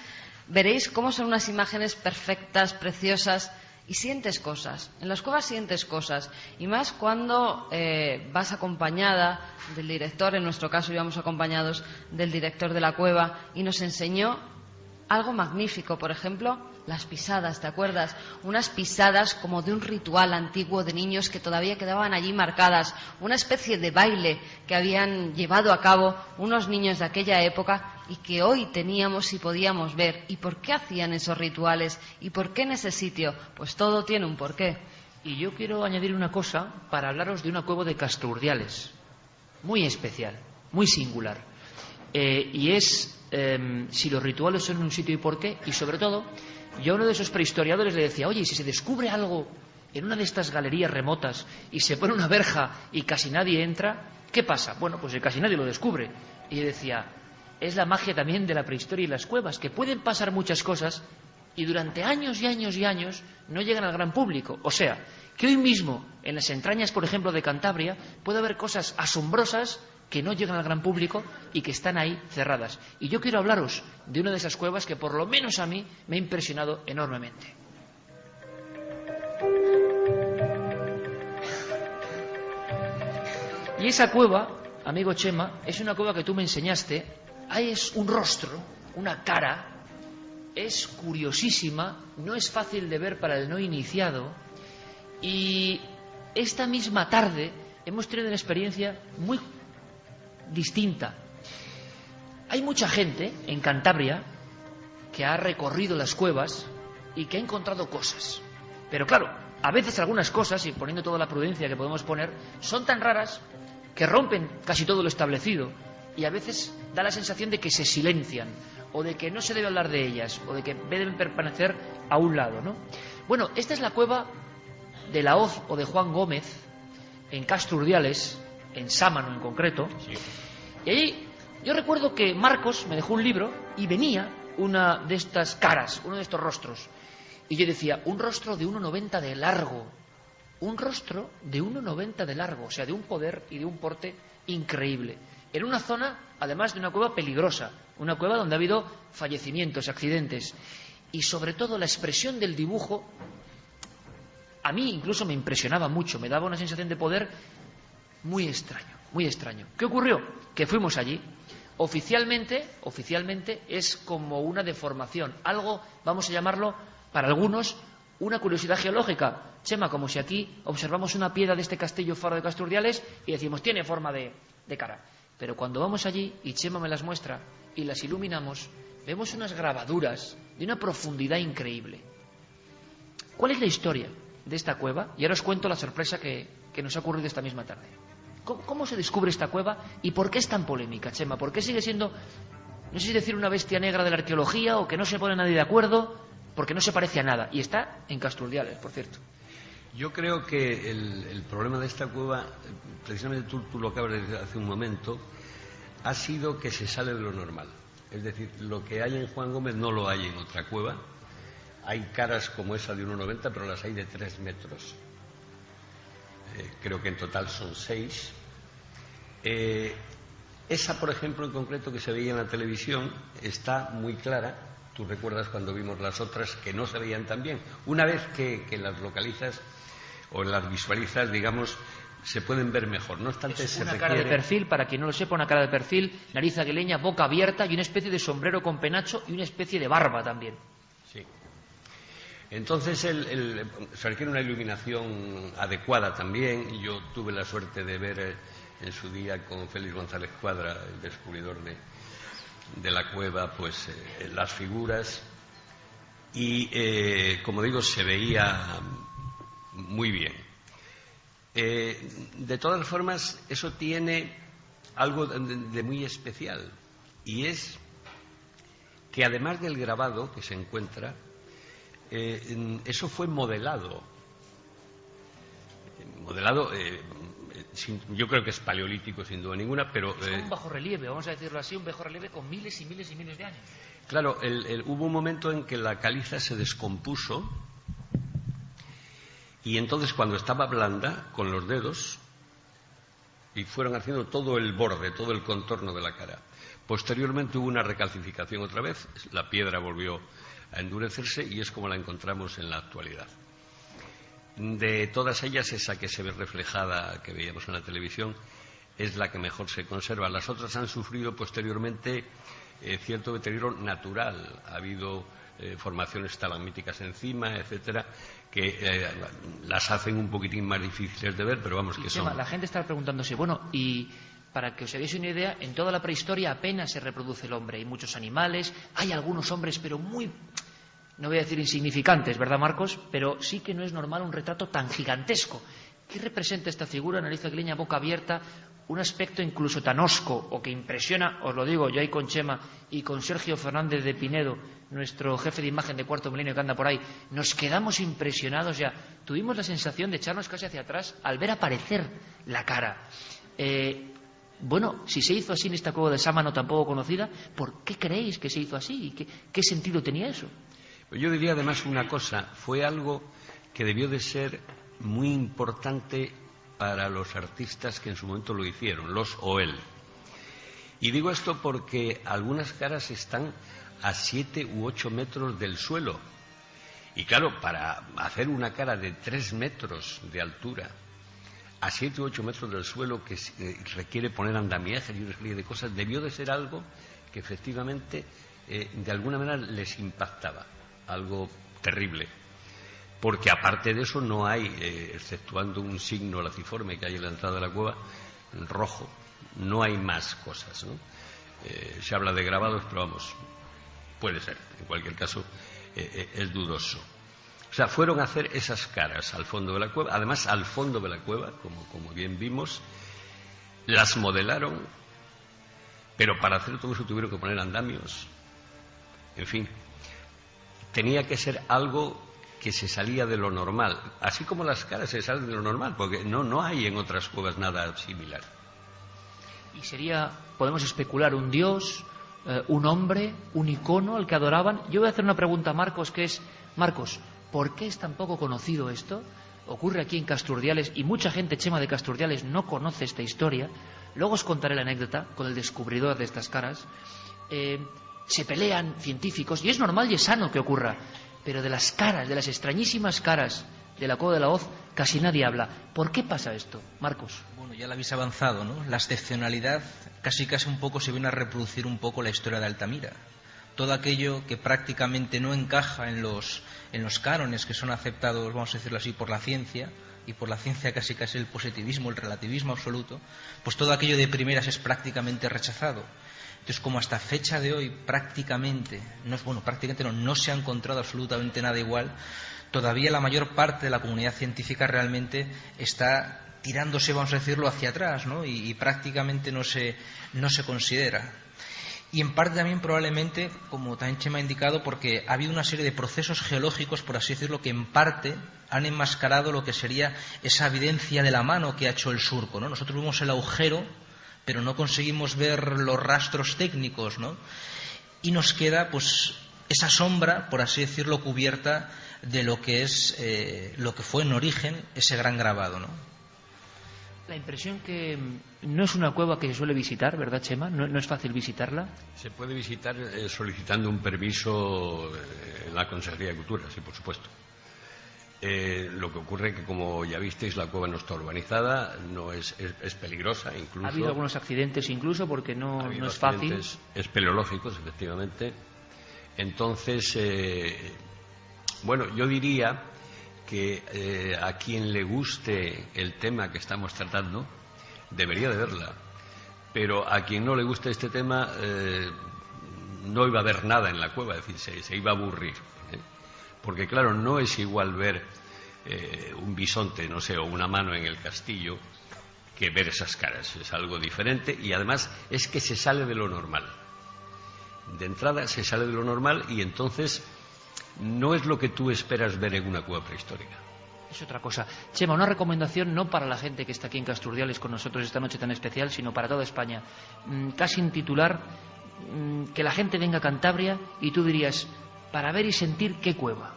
veréis cómo son unas imágenes perfectas, preciosas, y sientes cosas. En las cuevas sientes cosas, y más cuando vas acompañada del director. En nuestro caso íbamos acompañados del director de la cueva, y nos enseñó algo magnífico. Por ejemplo, las pisadas, ¿te acuerdas? Unas pisadas como de un ritual antiguo de niños que todavía quedaban allí marcadas, una especie de baile que habían llevado a cabo unos niños de aquella época y que hoy teníamos y podíamos ver. ¿Y por qué hacían esos rituales? ¿Y por qué en ese sitio? Pues todo tiene un porqué. Y yo quiero añadir una cosa para hablaros de una cueva de Castourdiales, muy especial, muy singular. Y es si los rituales son en un sitio y por qué. Y sobre todo, yo a uno de esos prehistoriadores le decía, oye, ¿y si se descubre algo en una de estas galerías remotas y se pone una verja y casi nadie entra, ¿qué pasa? Bueno, pues casi nadie lo descubre. Y yo decía, es la magia también de la prehistoria y las cuevas, que pueden pasar muchas cosas y durante años y años y años no llegan al gran público. O sea, que hoy mismo, en las entrañas, por ejemplo, de Cantabria, puede haber cosas asombrosas que no llegan al gran público y que están ahí cerradas. Y yo quiero hablaros de una de esas cuevas que por lo menos a mí me ha impresionado enormemente. Y esa cueva, amigo Chema, es una cueva que tú me enseñaste. Ahí es un rostro, una cara, es curiosísima, no es fácil de ver para el no iniciado, y esta misma tarde hemos tenido una experiencia muy distinta. Hay mucha gente en Cantabria que ha recorrido las cuevas y que ha encontrado cosas, pero claro, a veces algunas cosas, y poniendo toda la prudencia que podemos poner, son tan raras que rompen casi todo lo establecido, y a veces da la sensación de que se silencian, o de que no se debe hablar de ellas, o de que deben permanecer a un lado, ¿no? Bueno, esta es la cueva de la Hoz o de Juan Gómez, en Castourdiales, en Sámano en concreto. Sí. Y ahí yo recuerdo que Marcos me dejó un libro y venía una de estas caras, uno de estos rostros. Y yo decía, un rostro de 1,90 de largo. Un rostro de 1,90 de largo, o sea, de un poder y de un porte increíble. En una zona, además de una cueva peligrosa, una cueva donde ha habido fallecimientos, accidentes. Y sobre todo la expresión del dibujo, a mí incluso me impresionaba mucho, me daba una sensación de poder muy extraño, muy extraño. ¿Qué ocurrió? Que fuimos allí. Oficialmente es como una deformación, algo, vamos a llamarlo, para algunos, una curiosidad geológica. Chema, como si aquí observamos una piedra de este castillo faro de Castourdiales y decimos, tiene forma de cara. Pero cuando vamos allí, y Chema me las muestra, y las iluminamos, vemos unas grabaduras de una profundidad increíble. ¿Cuál es la historia de esta cueva? Y ahora os cuento la sorpresa que nos ha ocurrido esta misma tarde. ¿Cómo se descubre esta cueva y por qué es tan polémica, Chema? ¿Por qué sigue siendo, no sé si decir una bestia negra de la arqueología, o que no se pone nadie de acuerdo, porque no se parece a nada? Y está en Castourdiales, por cierto. Yo creo que el problema de esta cueva, precisamente tú lo acabas de decir hace un momento, ha sido que se sale de lo normal. Es decir, lo que hay en Juan Gómez no lo hay en otra cueva. Hay caras como esa de 1,90, pero las hay de 3 metros. Creo que en total son 6. Esa, por ejemplo, en concreto, que se veía en la televisión, está muy clara. Tú recuerdas cuando vimos las otras que no se veían tan bien. Una vez que las localizas o las visualizas, digamos, se pueden ver mejor. No obstante, es una cara de perfil, para quien no lo sepa, una cara de perfil, nariz aguileña, boca abierta y una especie de sombrero con penacho y una especie de barba también. Sí. Entonces se requiere una iluminación adecuada también. Yo tuve la suerte de ver en su día con Félix González Cuadra, el descubridor de la cueva, pues las figuras, y como digo, se veía muy bien. De todas formas, eso tiene algo de muy especial, y es que además del grabado que se encuentra, eso fue modelado. Yo creo que es paleolítico sin duda ninguna, pero es un bajorrelieve, vamos a decirlo así, un bajorrelieve con miles y miles y miles de años. Claro, hubo un momento en que la caliza se descompuso, y entonces cuando estaba blanda, con los dedos y fueron haciendo todo el borde, todo el contorno de la cara. Posteriormente hubo una recalcificación otra vez, la piedra volvió a endurecerse y es como la encontramos en la actualidad. De todas ellas, esa que se ve reflejada, que veíamos en la televisión, es la que mejor se conserva. Las otras han sufrido posteriormente cierto deterioro natural. Ha habido formaciones estalagmíticas encima, etcétera, que las hacen un poquitín más difíciles de ver, pero vamos, que son... La gente está preguntándose, bueno, y para que os hagáis una idea, en toda la prehistoria apenas se reproduce el hombre. Hay muchos animales, hay algunos hombres, pero muy... no voy a decir insignificantes, ¿verdad, Marcos? Pero sí que no es normal un retrato tan gigantesco. ¿Qué representa esta figura? Nariz aguileña, boca abierta, un aspecto incluso tan hosco o que impresiona, os lo digo, yo ahí con Chema y con Sergio Fernández de Pinedo, nuestro jefe de imagen de Cuarto Milenio que anda por ahí, nos quedamos impresionados ya. Tuvimos la sensación de echarnos casi hacia atrás al ver aparecer la cara. Bueno, si se hizo así en esta cueva de Sámano tan poco conocida, ¿por qué creéis que se hizo así? ¿Qué sentido tenía eso? Yo diría además una cosa, fue algo que debió de ser muy importante para los artistas que en su momento lo hicieron, los o él. Y digo esto porque algunas caras están a 7 u 8 metros del suelo. Y claro, para hacer una cara de 3 metros de altura a 7 u 8 metros del suelo, que requiere poner andamiajes y una serie de cosas, debió de ser algo que efectivamente de alguna manera les impactaba, algo terrible. Porque aparte de eso no hay, exceptuando un signo laciforme que hay en la entrada de la cueva, rojo, no hay más cosas, ¿no? Se habla de grabados, pero vamos, puede ser, en cualquier caso es dudoso. O sea, fueron a hacer esas caras al fondo de la cueva, además al fondo de la cueva, como bien vimos, las modelaron, pero para hacer todo eso tuvieron que poner andamios, en fin, tenía que ser algo que se salía de lo normal, así como las caras se salen de lo normal, porque no hay en otras cuevas nada similar. Y sería, podemos especular, un dios, un hombre, un icono al que adoraban. Yo voy a hacer una pregunta a Marcos, que es, Marcos, ¿por qué es tan poco conocido esto? Ocurre aquí en Casturdiales y mucha gente, Chema, de Casturdiales no conoce esta historia. Luego os contaré la anécdota con el descubridor de estas caras. Se pelean científicos y es normal y es sano que ocurra, pero de las caras, de las extrañísimas caras de la Cueva de la Hoz, casi nadie habla. ¿Por qué pasa esto, Marcos? Bueno, ya lo habéis avanzado, ¿no? La excepcionalidad casi un poco se viene a reproducir un poco la historia de Altamira. Todo aquello que prácticamente no encaja en los cánones que son aceptados, vamos a decirlo así, por la ciencia, y por la ciencia casi el positivismo, el relativismo absoluto, pues todo aquello de primeras es prácticamente rechazado. Entonces, como hasta fecha de hoy prácticamente no se ha encontrado absolutamente nada igual, todavía la mayor parte de la comunidad científica realmente está tirándose, vamos a decirlo, hacia atrás, ¿no? Y prácticamente no se considera. Y en parte también probablemente, como también Chema ha indicado, porque ha habido una serie de procesos geológicos, por así decirlo, que en parte han enmascarado lo que sería esa evidencia de la mano que ha hecho el surco, ¿no? Nosotros vemos el agujero, pero no conseguimos ver los rastros técnicos, ¿no? Y nos queda, pues, esa sombra, por así decirlo, cubierta de lo que es, lo que fue en origen ese gran grabado, ¿no? La impresión que no es una cueva que se suele visitar, ¿verdad, Chema? ¿No es fácil visitarla? Se puede visitar solicitando un permiso en la Consejería de Cultura, sí, por supuesto. Lo que ocurre es que, como ya visteis, la cueva no está urbanizada, no es peligrosa incluso. Ha habido algunos accidentes incluso porque no es fácil. Espeleológicos, efectivamente. Entonces, bueno, yo diría que a quien le guste el tema que estamos tratando debería de verla, pero a quien no le guste este tema no iba a ver nada en la cueva, es decir, se iba a aburrir, porque claro, no es igual ver un bisonte, no sé, o una mano en el castillo que ver esas caras, es algo diferente y además es que se sale de lo normal. De entrada se sale de lo normal y entonces no es lo que tú esperas ver en una cueva prehistórica. Es otra cosa. Chema, una recomendación no para la gente que está aquí en Casturdiales con nosotros esta noche tan especial, sino para toda España. Casi en titular, que la gente venga a Cantabria y tú dirías, para ver y sentir qué cueva.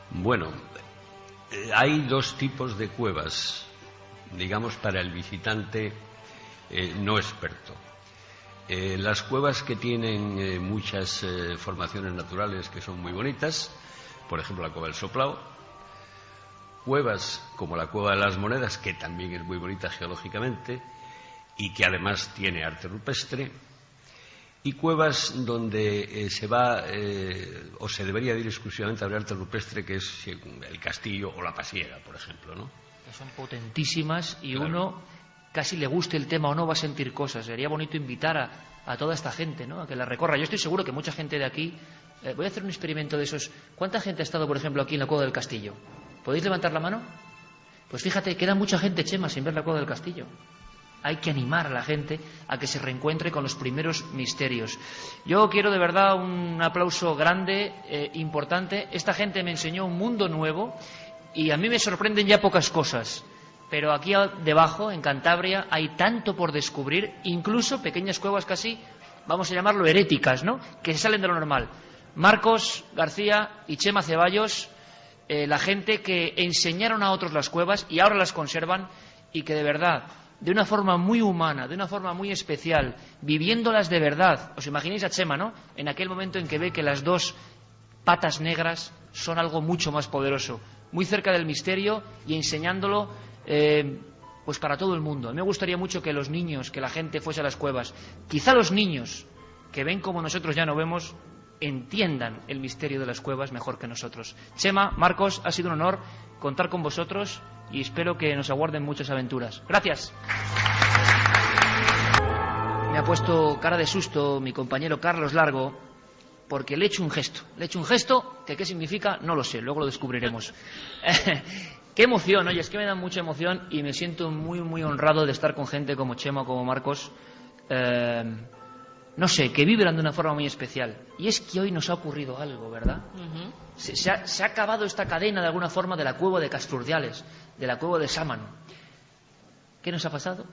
Bueno, hay dos tipos de cuevas. digamos, para el visitante no experto. Las cuevas que tienen muchas formaciones naturales que son muy bonitas, por ejemplo la Cueva del Soplao, cuevas como la Cueva de las Monedas, que también es muy bonita geológicamente y que además tiene arte rupestre, y cuevas donde se va o se debería ir exclusivamente a ver arte rupestre, que es el Castillo o la Pasiega, por ejemplo, ¿no? Que son potentísimas y claro, uno, casi le guste el tema o no, va a sentir cosas. Sería bonito invitar a toda esta gente, ¿no?, a que la recorra. Yo estoy seguro que mucha gente de aquí... voy a hacer un experimento de esos. ¿Cuánta gente ha estado, por ejemplo, aquí en la Cueva del Castillo? ¿Podéis levantar la mano? Pues fíjate, queda mucha gente, Chema, sin ver la Cueva del Castillo. Hay que animar a la gente a que se reencuentre con los primeros misterios. Yo quiero de verdad un aplauso grande, importante. Esta gente me enseñó un mundo nuevo y a mí me sorprenden ya pocas cosas. Pero aquí debajo, en Cantabria, hay tanto por descubrir, incluso pequeñas cuevas casi, vamos a llamarlo heréticas, ¿no?, que se salen de lo normal. Marcos García y Chema Ceballos, la gente que enseñaron a otros las cuevas y ahora las conservan, y que de verdad, de una forma muy humana, de una forma muy especial, viviéndolas de verdad. Os imagináis a Chema, ¿no?, en aquel momento en que ve que las dos patas negras son algo mucho más poderoso, muy cerca del misterio y enseñándolo pues para todo el mundo. A mí me gustaría mucho que los niños, que la gente fuese a las cuevas. Quizá los niños, que ven como nosotros ya no vemos, entiendan el misterio de las cuevas mejor que nosotros. Chema, Marcos, ha sido un honor contar con vosotros y espero que nos aguarden muchas aventuras. Gracias. Me ha puesto cara de susto mi compañero Carlos Largo, porque le he hecho un gesto. Le he hecho un gesto que qué significa no lo sé, luego lo descubriremos. Qué emoción, oye, es que me da mucha emoción y me siento muy, muy honrado de estar con gente como Chema, como Marcos. No sé, que vibran de una forma muy especial. Y es que hoy nos ha ocurrido algo, ¿verdad? Se ha acabado esta cadena de alguna forma de la cueva de Casturdiales, de la cueva de Sámano. ¿Qué nos ha pasado?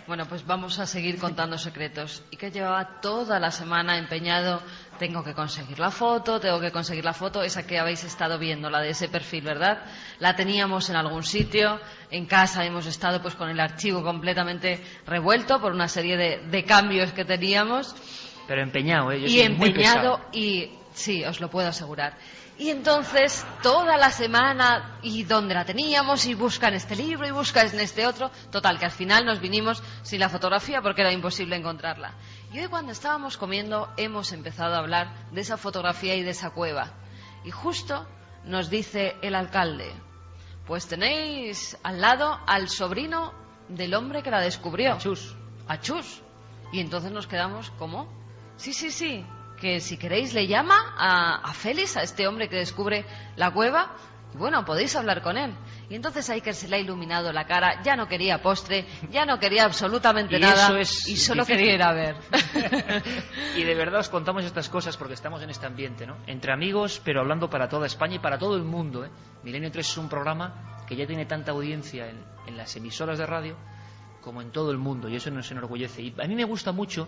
Bueno, pues vamos a seguir contando secretos. Y que llevaba toda la semana empeñado, tengo que conseguir la foto, esa que habéis estado viendo, la de ese perfil, ¿verdad? La teníamos en algún sitio, en casa hemos estado pues con el archivo completamente revuelto por una serie de cambios que teníamos. Pero empeñado, ¿eh? Yo y soy empeñado, muy pesado. y sí, os lo puedo asegurar. Y entonces, toda la semana, y dónde la teníamos, y busca en este libro, y busca en este otro. Total, que al final nos vinimos sin la fotografía porque era imposible encontrarla. Y hoy, cuando estábamos comiendo, hemos empezado a hablar de esa fotografía y de esa cueva. Y justo nos dice el alcalde: pues tenéis al lado al sobrino del hombre que la descubrió. A Chus. Y entonces nos quedamos, ¿cómo? Sí. Que si queréis le llama a Félix, a este hombre que descubre la cueva, y bueno, podéis hablar con él. Y entonces a Iker se le ha iluminado la cara, ya no quería postre, ya no quería absolutamente nada, eso es y solo difícil. quería ir a ver. Y de verdad os contamos estas cosas porque estamos en este ambiente, ¿no? Entre amigos, pero hablando para toda España y para todo el mundo, ¿eh? Milenio 3 es un programa que ya tiene tanta audiencia en las emisoras de radio como en todo el mundo, y eso nos enorgullece. Y a mí me gusta mucho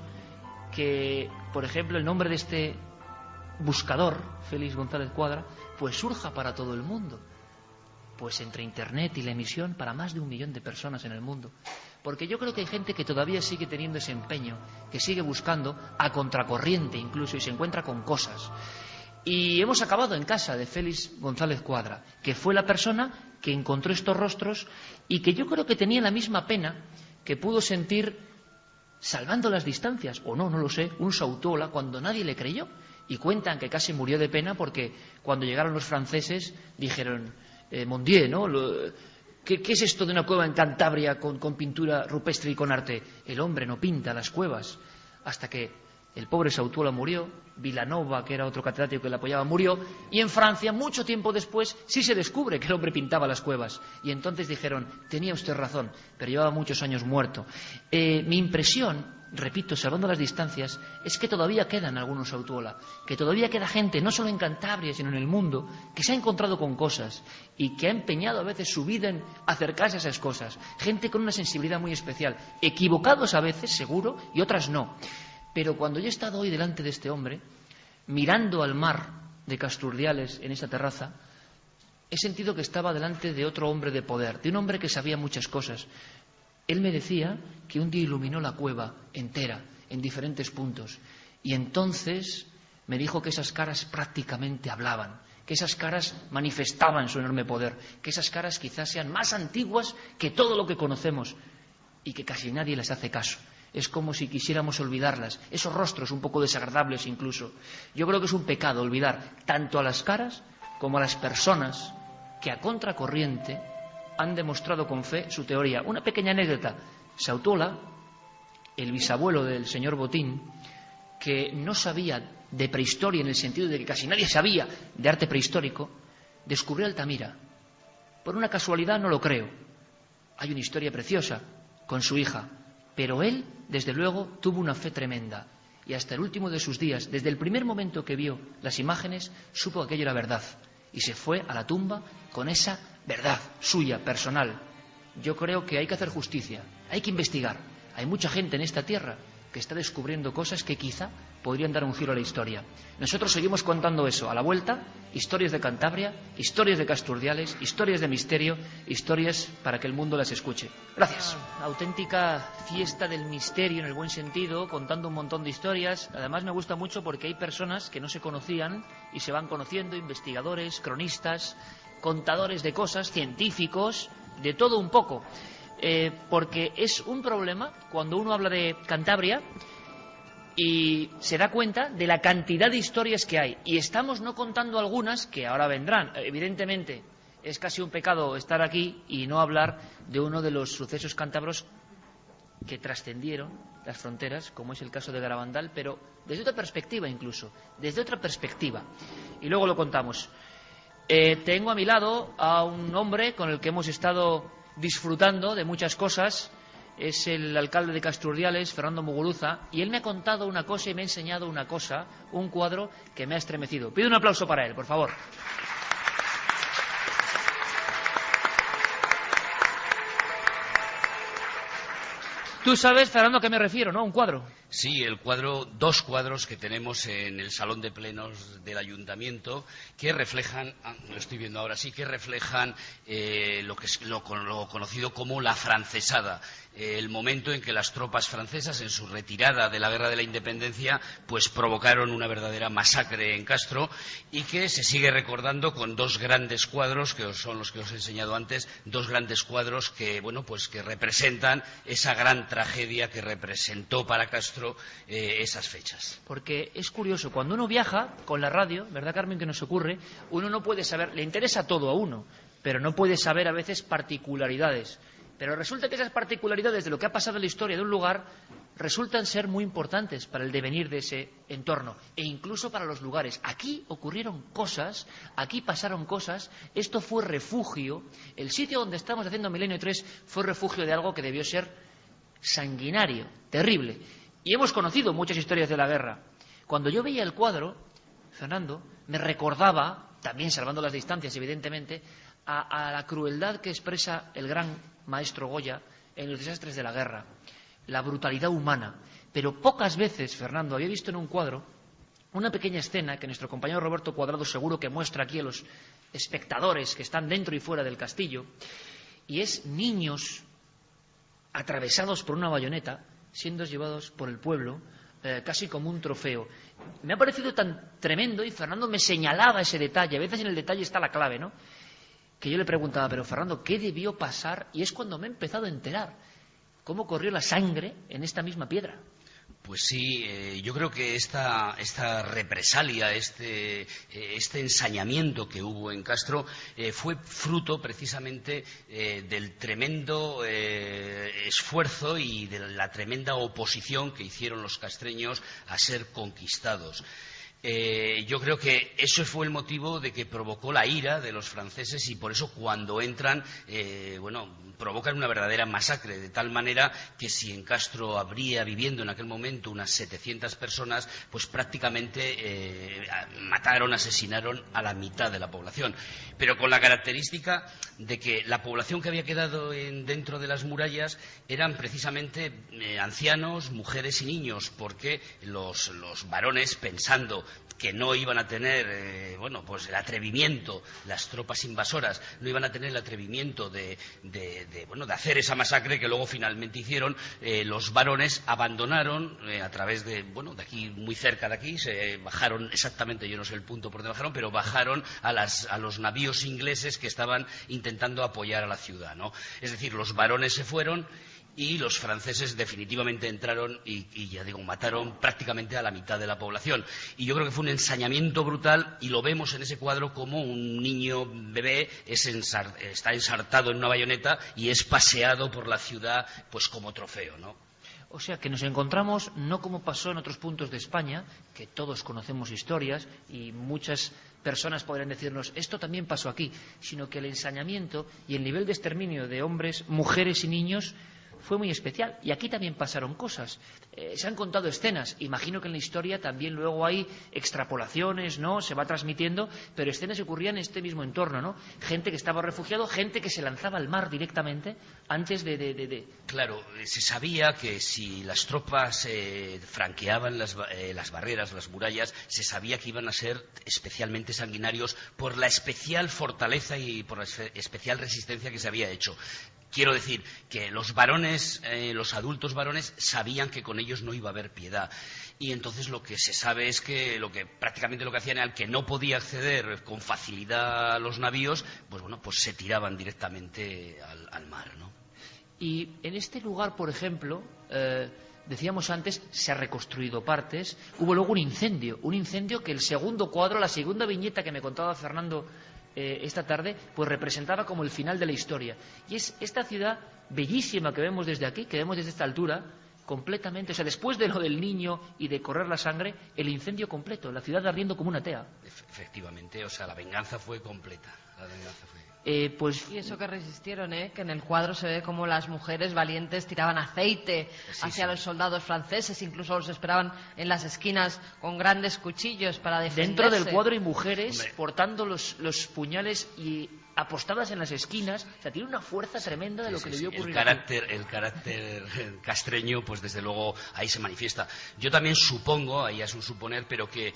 que, por ejemplo, el nombre de este buscador, Félix González Cuadra, pues surja para todo el mundo. Pues entre Internet y la emisión, para más de 1 millón de personas en el mundo. Porque yo creo que hay gente que todavía sigue teniendo ese empeño, que sigue buscando a contracorriente incluso, y se encuentra con cosas. Y hemos acabado en casa de Félix González Cuadra, que fue la persona que encontró estos rostros y que yo creo que tenía la misma pena que pudo sentir, salvando las distancias, o no lo sé, un Sautola cuando nadie le creyó. Y cuentan que casi murió de pena porque cuando llegaron los franceses dijeron: Mon Dieu, ¿no? ¿Qué es esto de una cueva en Cantabria con pintura rupestre y con arte? El hombre no pinta las cuevas. Hasta que el pobre Sautola murió, Vilanova, que era otro catedrático que le apoyaba, murió, y en Francia, mucho tiempo después, sí se descubre que el hombre pintaba las cuevas. Y entonces dijeron: tenía usted razón, pero llevaba muchos años muerto. Mi impresión, repito, salvando las distancias, es que todavía quedan algunos Sautola, que todavía queda gente, no solo en Cantabria, sino en el mundo, que se ha encontrado con cosas y que ha empeñado a veces su vida en acercarse a esas cosas. Gente con una sensibilidad muy especial, equivocados a veces, seguro, y otras no. Pero cuando yo he estado hoy delante de este hombre, mirando al mar de Casturdiales en esa terraza, he sentido que estaba delante de otro hombre de poder, de un hombre que sabía muchas cosas. Él me decía que un día iluminó la cueva entera, en diferentes puntos, y entonces me dijo que esas caras prácticamente hablaban, que esas caras manifestaban su enorme poder, que esas caras quizás sean más antiguas que todo lo que conocemos y que casi nadie les hace caso. Es como si quisiéramos olvidarlas, esos rostros un poco desagradables incluso. Yo creo que es un pecado olvidar tanto a las caras como a las personas que a contracorriente han demostrado con fe su teoría. Una pequeña anécdota. Sautola, el bisabuelo del señor Botín, que no sabía de prehistoria en el sentido de que casi nadie sabía de arte prehistórico, descubrió Altamira. Por una casualidad no lo creo. Hay una historia preciosa con su hija, pero él, desde luego, tuvo una fe tremenda. Y hasta el último de sus días, desde el primer momento que vio las imágenes, supo que aquello era verdad. Y se fue a la tumba con esa verdad suya, personal. Yo creo que hay que hacer justicia, hay que investigar. Hay mucha gente en esta tierra que está descubriendo cosas que quizá podrían dar un giro a la historia. Nosotros seguimos contando eso. A la vuelta, historias de Cantabria, historias de Casturdiales, historias de misterio, historias para que el mundo las escuche. Gracias. Auténtica fiesta del misterio en el buen sentido, contando un montón de historias. Además me gusta mucho porque hay personas que no se conocían y se van conociendo, investigadores, cronistas, contadores de cosas, científicos, de todo un poco. Porque es un problema cuando uno habla de Cantabria y se da cuenta de la cantidad de historias que hay. Y estamos no contando algunas que ahora vendrán. Evidentemente, es casi un pecado estar aquí y no hablar de uno de los sucesos cántabros que trascendieron las fronteras, como es el caso de Garabandal, pero desde otra perspectiva incluso, desde otra perspectiva. Y luego lo contamos. Tengo a mi lado a un hombre con el que hemos estado disfrutando de muchas cosas. Es el alcalde de Casturdiales, Fernando Muguruza, y él me ha contado una cosa y me ha enseñado una cosa, un cuadro que me ha estremecido. Pido un aplauso para él, por favor. Tú sabes, Fernando, a qué me refiero, ¿no? Un cuadro. Sí, el cuadro, dos cuadros que tenemos en el Salón de Plenos del Ayuntamiento que reflejan, lo estoy viendo ahora sí, que reflejan lo que es lo conocido como la francesada. El momento en que las tropas francesas, en su retirada de la Guerra de la Independencia, pues provocaron una verdadera masacre en Castro y que se sigue recordando con dos grandes cuadros, que son los que os he enseñado antes, dos grandes cuadros que, bueno, pues que representan esa gran tragedia que representó para Castro esas fechas. Porque es curioso, cuando uno viaja con la radio, ¿verdad, Carmen, que nos ocurre? Uno no puede saber, le interesa todo a uno, pero no puede saber a veces particularidades. Pero resulta que esas particularidades de lo que ha pasado en la historia de un lugar resultan ser muy importantes para el devenir de ese entorno e incluso para los lugares. Aquí ocurrieron cosas, aquí pasaron cosas, esto fue refugio. El sitio donde estamos haciendo Milenio 3 fue refugio de algo que debió ser sanguinario, terrible. Y hemos conocido muchas historias de la guerra. Cuando yo veía el cuadro, Fernando, me recordaba, también salvando las distancias evidentemente, a la crueldad que expresa el gran maestro Goya en los desastres de la guerra, la brutalidad humana. Pero pocas veces, Fernando, había visto en un cuadro una pequeña escena que nuestro compañero Roberto Cuadrado seguro que muestra aquí a los espectadores que están dentro y fuera del castillo, y es niños atravesados por una bayoneta siendo llevados por el pueblo casi como un trofeo. Me ha parecido tan tremendo y Fernando me señalaba ese detalle. A veces en el detalle está la clave, ¿no? Que yo le preguntaba, pero Fernando, ¿qué debió pasar? Y es cuando me he empezado a enterar cómo corrió la sangre en esta misma piedra. Pues sí, yo creo que esta represalia, este ensañamiento que hubo en Castro fue fruto precisamente del tremendo esfuerzo y de la tremenda oposición que hicieron los castreños a ser conquistados. Yo creo que eso fue el motivo de que provocó la ira de los franceses y por eso cuando entran, provocan una verdadera masacre, de tal manera que si en Castro habría viviendo en aquel momento unas 700 personas, pues prácticamente asesinaron a la mitad de la población. Pero con la característica de que la población que había quedado dentro de las murallas eran precisamente ancianos, mujeres y niños, porque los varones, pensando que no iban a tener, pues el atrevimiento, las tropas invasoras no iban a tener el atrevimiento de hacer esa masacre que luego finalmente hicieron, los varones abandonaron a través de aquí, muy cerca de aquí, se bajaron exactamente, yo no sé el punto por donde bajaron, pero bajaron a los navíos ingleses que estaban intentando apoyar a la ciudad, ¿no? Es decir, los varones se fueron y los franceses definitivamente entraron y ya digo, mataron prácticamente a la mitad de la población. Y yo creo que fue un ensañamiento brutal, y lo vemos en ese cuadro como un niño bebé está ensartado en una bayoneta y es paseado por la ciudad pues como trofeo, ¿no? O sea, que nos encontramos, no como pasó en otros puntos de España, que todos conocemos historias y muchas personas podrían decirnos, esto también pasó aquí, sino que el ensañamiento y el nivel de exterminio de hombres, mujeres y niños fue muy especial. Y aquí también pasaron cosas. Se han contado escenas. Imagino que en la historia también luego hay extrapolaciones, ¿no? Se va transmitiendo, pero escenas que ocurrían en este mismo entorno, ¿no? Gente que estaba refugiado, gente que se lanzaba al mar directamente antes de... Claro, se sabía que si las tropas franqueaban las barreras, las murallas, se sabía que iban a ser especialmente sanguinarios por la especial fortaleza y por la especial resistencia que se había hecho. Quiero decir que los varones, los adultos varones, sabían que con ellos no iba a haber piedad. Y entonces lo que se sabe es que prácticamente lo que hacían era, al que no podía acceder con facilidad a los navíos, pues se tiraban directamente al mar, ¿no? Y en este lugar, por ejemplo, decíamos antes, se ha reconstruido partes. Hubo luego un incendio que el segundo cuadro, la segunda viñeta que me contaba Fernando esta tarde, pues representaba como el final de la historia. Y es esta ciudad bellísima que vemos desde aquí, que vemos desde esta altura, completamente, o sea, después de lo del niño y de correr la sangre, el incendio completo, la ciudad ardiendo como una tea. Efectivamente, o sea, la venganza fue completa. Y eso que resistieron, que en el cuadro se ve como las mujeres valientes tiraban aceite hacia los soldados franceses, incluso los esperaban en las esquinas con grandes cuchillos para defenderse. Dentro del cuadro hay mujeres portando los puñales y apostadas en las esquinas. O sea, tiene una fuerza tremenda de lo que debió ocurrir. El carácter castreño, pues desde luego ahí se manifiesta. Yo también supongo, ahí es un suponer, pero que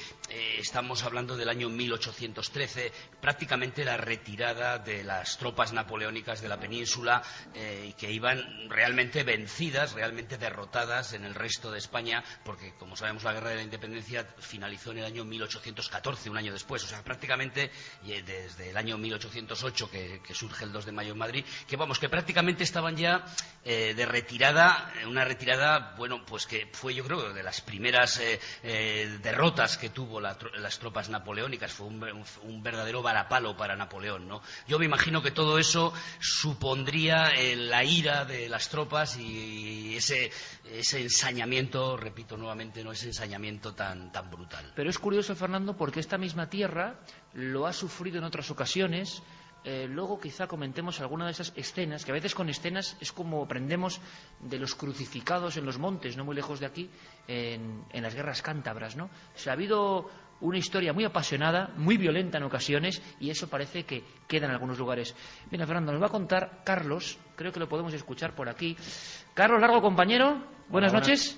estamos hablando del año 1813, prácticamente la retirada de las tropas napoleónicas de la península, que iban realmente vencidas, realmente derrotadas en el resto de España, porque como sabemos la guerra de la independencia finalizó en el año 1814, un año después. O sea, prácticamente desde el año 1808 que surge el 2 de mayo en Madrid, que prácticamente estaban ya de retirada, una retirada, pues que fue, yo creo, de las primeras derrotas que tuvo las tropas napoleónicas. Fue un verdadero varapalo para Napoleón, ¿no? Yo me imagino que todo eso supondría la ira de las tropas y ese ensañamiento, repito nuevamente, no ese ensañamiento tan brutal. Pero es curioso, Fernando, porque esta misma tierra lo ha sufrido en otras ocasiones. Luego quizá comentemos alguna de esas escenas, que a veces con escenas es como aprendemos de los crucificados en los montes, no muy lejos de aquí, en las guerras cántabras, ¿no? O sea, ha habido una historia muy apasionada, muy violenta en ocasiones, y eso parece que queda en algunos lugares. Mira, Fernando, nos va a contar Carlos, creo que lo podemos escuchar por aquí. Carlos Largo, compañero, buenas noches.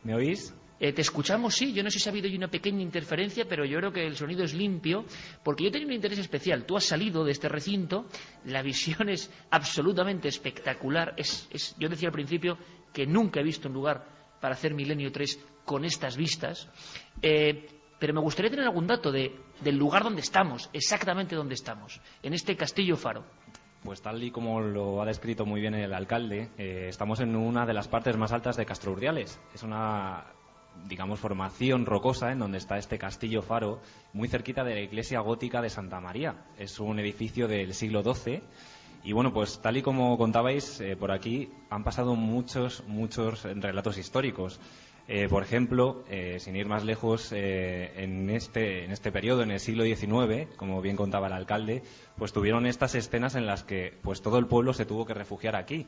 ¿Me oís? Te escuchamos, sí. Yo no sé si ha habido una pequeña interferencia, pero yo creo que el sonido es limpio, porque yo tenía un interés especial. Tú has salido de este recinto, la visión es absolutamente espectacular. Yo decía al principio que nunca he visto un lugar para hacer Milenio 3 con estas vistas, pero me gustaría tener algún dato del lugar donde estamos, exactamente donde estamos, en este Castillo Faro. Pues tal y como lo ha descrito muy bien el alcalde, estamos en una de las partes más altas de Castro Urdiales. Es una, digamos, formación rocosa en donde está este Castillo Faro, muy cerquita de la iglesia gótica de Santa María. Es un edificio del siglo XII. Y bueno, pues tal y como contabais, por aquí han pasado muchos relatos históricos. Por ejemplo, sin ir más lejos, en este periodo, en el siglo XIX, como bien contaba el alcalde, pues tuvieron estas escenas en las que pues todo el pueblo se tuvo que refugiar aquí.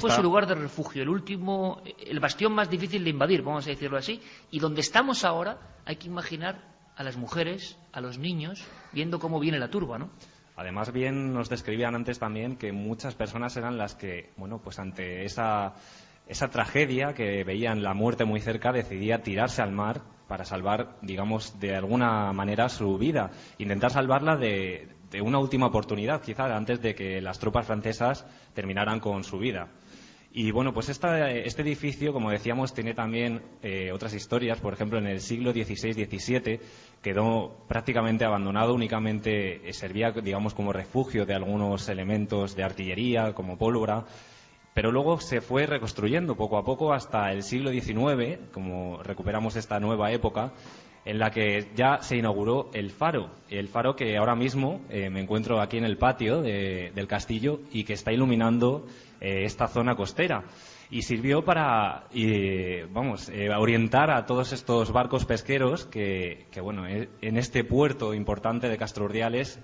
Fue su lugar de refugio, el bastión más difícil de invadir, vamos a decirlo así, y donde estamos ahora hay que imaginar a las mujeres, a los niños, viendo cómo viene la turba, ¿no? Además, bien nos describían antes también que muchas personas eran las que, bueno, pues ante esa esa tragedia, que veían la muerte muy cerca, decidía tirarse al mar para salvar, digamos, de alguna manera su vida, intentar salvarla de una última oportunidad, quizá antes de que las tropas francesas terminaran con su vida. Y bueno, pues este edificio, como decíamos, tiene también otras historias. Por ejemplo, en el siglo XVI-XVII quedó prácticamente abandonado, únicamente servía, digamos, como refugio de algunos elementos de artillería, como pólvora. Pero luego se fue reconstruyendo poco a poco hasta el siglo XIX, como recuperamos esta nueva época, en la que ya se inauguró el faro que ahora mismo me encuentro aquí en el patio del castillo y que está iluminando esta zona costera. Y sirvió para orientar a todos estos barcos pesqueros que bueno, en este puerto importante de Castrurdiales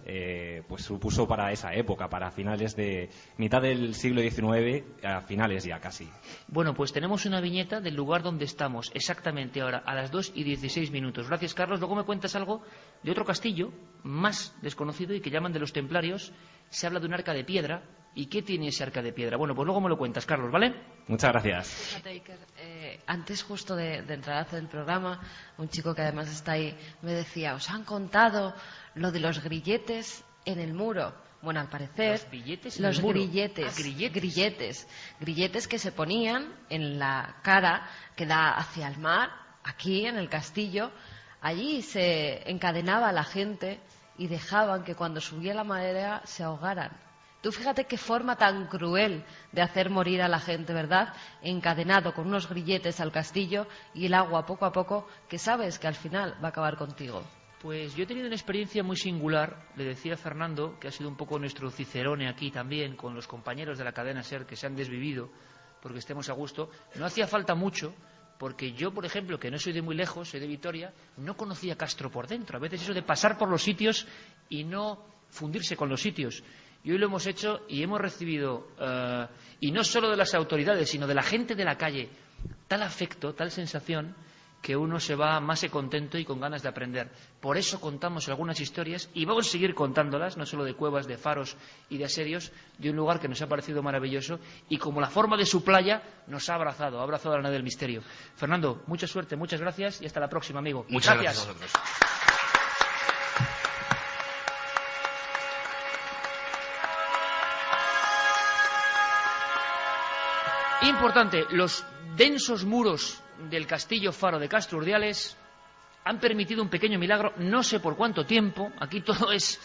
pues supuso para esa época, para finales de mitad del siglo XIX, a finales ya casi. Bueno, pues tenemos una viñeta del lugar donde estamos exactamente ahora, a las 2:16. Gracias, Carlos. Luego me cuentas algo de otro castillo más desconocido y que llaman de los Templarios. Se habla de un arca de piedra. ¿Y qué tiene ese arca de piedra? Bueno, pues luego me lo cuentas, Carlos, ¿vale? Muchas gracias. Fíjate, Iker, antes justo de entrar a hacer el programa, un chico que además está ahí me decía, ¿os han contado lo de los grilletes en el muro? Bueno, al parecer, ¿Los billetes en el muro? Grilletes que se ponían en la cara que da hacia el mar, aquí en el castillo. Allí se encadenaba a la gente y dejaban que cuando subía la marea se ahogaran. Tú fíjate qué forma tan cruel de hacer morir a la gente, ¿verdad? Encadenado con unos grilletes al castillo y el agua poco a poco, que sabes que al final va a acabar contigo. Pues yo he tenido una experiencia muy singular, le decía a Fernando, que ha sido un poco nuestro cicerone aquí también, con los compañeros de la cadena SER que se han desvivido, porque estemos a gusto. No hacía falta mucho, porque yo, por ejemplo, que no soy de muy lejos, soy de Vitoria, no conocía Castro por dentro. A veces eso de pasar por los sitios y no fundirse con los sitios. Y hoy lo hemos hecho y hemos recibido, y no solo de las autoridades, sino de la gente de la calle, tal afecto, tal sensación, que uno se va más contento y con ganas de aprender. Por eso contamos algunas historias y vamos a seguir contándolas, no solo de cuevas, de faros y de asedios, de un lugar que nos ha parecido maravilloso y como la forma de su playa nos ha abrazado a la nave del misterio. Fernando, mucha suerte, muchas gracias y hasta la próxima, amigo. Muchas gracias a vosotros. Importante, los densos muros del castillo faro de Castrurdiales han permitido un pequeño milagro, no sé por cuánto tiempo, aquí todo es,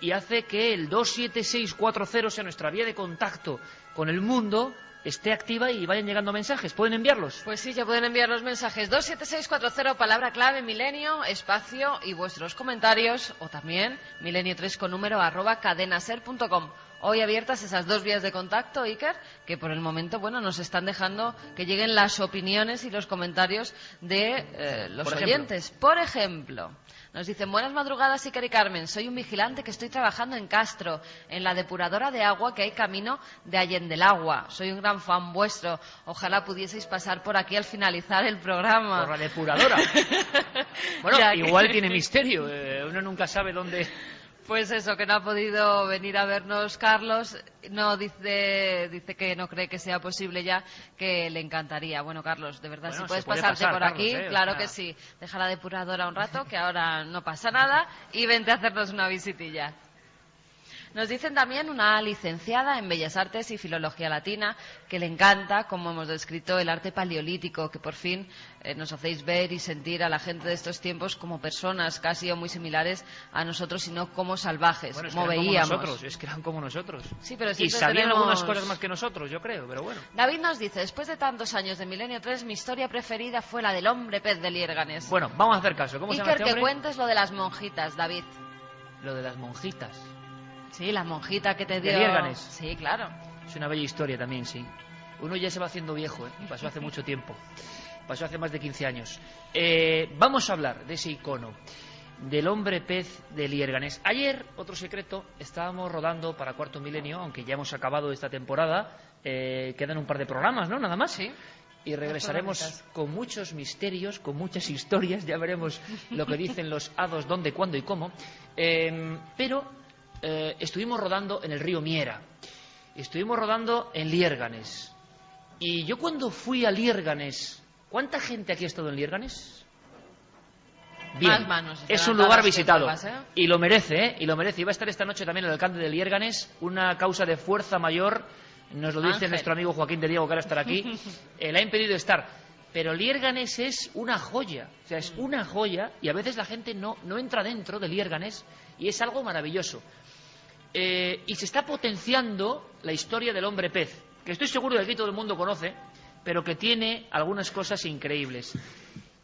y hace que el 27640 sea nuestra vía de contacto con el mundo, esté activa y vayan llegando mensajes. ¿Pueden enviarlos? Pues sí, ya pueden enviar los mensajes. 27640, palabra clave, milenio, espacio y vuestros comentarios, o también milenio3 con número @cadenaser.com. Hoy abiertas esas dos vías de contacto, Iker, que por el momento, bueno, nos están dejando que lleguen las opiniones y los comentarios de los oyentes. Por ejemplo, nos dicen, buenas madrugadas, Iker y Carmen, soy un vigilante que estoy trabajando en Castro, en la depuradora de agua que hay camino de Allende el Agua. Soy un gran fan vuestro, ojalá pudieseis pasar por aquí al finalizar el programa. Por la depuradora. Bueno, igual tiene misterio, uno nunca sabe dónde... Pues eso, que no ha podido venir a vernos Carlos, no dice que no cree que sea posible ya, que le encantaría. Bueno, Carlos, de verdad, si puedes pasarte por aquí, Carlos, claro que sí. Deja la depuradora un rato, que ahora no pasa nada, y vente a hacernos una visitilla. Nos dicen también una licenciada en Bellas Artes y Filología Latina que le encanta, como hemos descrito, el arte paleolítico, que por fin nos hacéis ver y sentir a la gente de estos tiempos como personas casi o muy similares a nosotros y no como salvajes, bueno, como veíamos. Como nosotros, es que eran como nosotros. Sí, pero y sabían algunas cosas más que nosotros, yo creo, pero bueno. David nos dice, después de tantos años de Milenio 3, mi historia preferida fue la del hombre pez de Liérganes. Bueno, vamos a hacer caso. ¿Cómo se llama este hombre? Que cuentes lo de las monjitas, David. Lo de las monjitas. Sí, la monjita que te dio... ¿De Liérganes? Sí, claro. Es una bella historia también, sí. Uno ya se va haciendo viejo, ¿eh? Pasó hace mucho tiempo. Pasó hace más de 15 años. Vamos a hablar de ese icono, del hombre pez de Liérganes. Ayer, otro secreto, estábamos rodando para Cuarto Milenio, aunque ya hemos acabado esta temporada. Quedan un par de programas, ¿no? Nada más. Sí. Y regresaremos con muchos misterios, con muchas historias. Ya veremos lo que dicen los hados, dónde, cuándo y cómo. Pero... estuvimos rodando en el río Miera, estuvimos rodando en Liérganes, Y yo cuando fui a Liérganes, ¿cuánta gente aquí ha estado en Liérganes? Bien, Más manos es un levantadas lugar que visitado pruebas, ¿eh? y lo merece, ¿eh? Y lo merece. Y va a estar esta noche también el alcalde de Liérganes, una causa de fuerza mayor, nos lo dice Ángel. nuestro amigo Joaquín de Diego, que ahora estará aquí, le ha impedido estar. Pero Liérganes es una joya, o sea, es una joya y a veces la gente no entra dentro de Liérganes y es algo maravilloso. Y se está potenciando la historia del hombre pez, que estoy seguro de que aquí todo el mundo conoce, pero que tiene algunas cosas increíbles.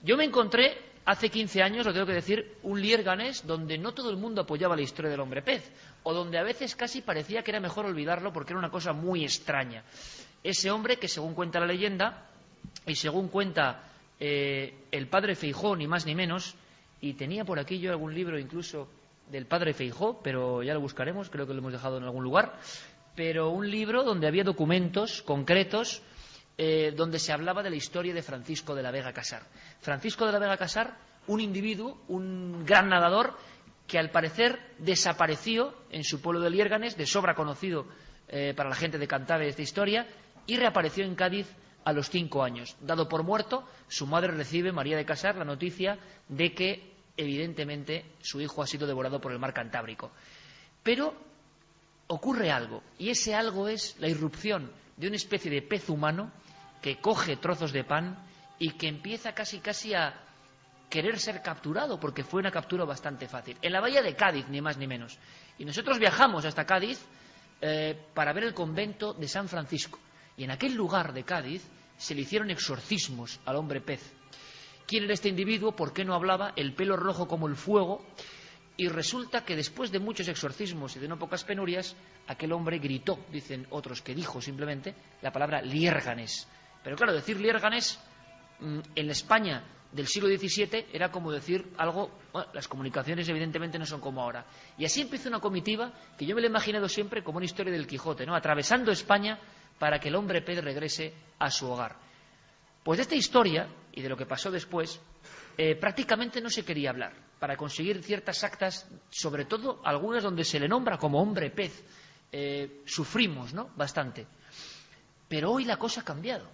Yo me encontré hace 15 años, lo tengo que decir, un Liérganes donde no todo el mundo apoyaba la historia del hombre pez, o donde a veces casi parecía que era mejor olvidarlo porque era una cosa muy extraña. Ese hombre que, según cuenta la leyenda, y según cuenta el padre Feijó, ni más ni menos, y tenía por aquí yo algún libro incluso del padre Feijó, pero ya lo buscaremos, creo que lo hemos dejado en algún lugar, pero un libro donde había documentos concretos donde se hablaba de la historia de Francisco de la Vega Casar. Francisco de la Vega Casar, un individuo, un gran nadador, que al parecer desapareció en su pueblo de Liérganes, de sobra conocido para la gente de Cantabria esta historia, y reapareció en Cádiz a los 5 años. Dado por muerto, su madre recibe, María de Casar, la noticia de que, evidentemente, su hijo ha sido devorado por el mar Cantábrico. Pero ocurre algo, y ese algo es la irrupción de una especie de pez humano que coge trozos de pan y que empieza casi a querer ser capturado, porque fue una captura bastante fácil. En la bahía de Cádiz, ni más ni menos. Y nosotros viajamos hasta Cádiz para ver el convento de San Francisco. Y en aquel lugar de Cádiz se le hicieron exorcismos al hombre pez. ¿Quién era este individuo? ¿Por qué no hablaba? El pelo rojo como el fuego. Y resulta que después de muchos exorcismos y de no pocas penurias, aquel hombre gritó, dicen otros que dijo simplemente, la palabra Liérganes. Pero claro, decir Liérganes en la España del siglo XVII era como decir algo, bueno, las comunicaciones evidentemente no son como ahora. Y así empezó una comitiva que yo me la he imaginado siempre como una historia del Quijote, ¿no? Atravesando España para que el hombre pez regrese a su hogar. Pues de esta historia y de lo que pasó después, prácticamente no se quería hablar, para conseguir ciertas actas, sobre todo algunas donde se le nombra como hombre pez. Sufrimos, ¿no?, bastante. Pero hoy la cosa ha cambiado.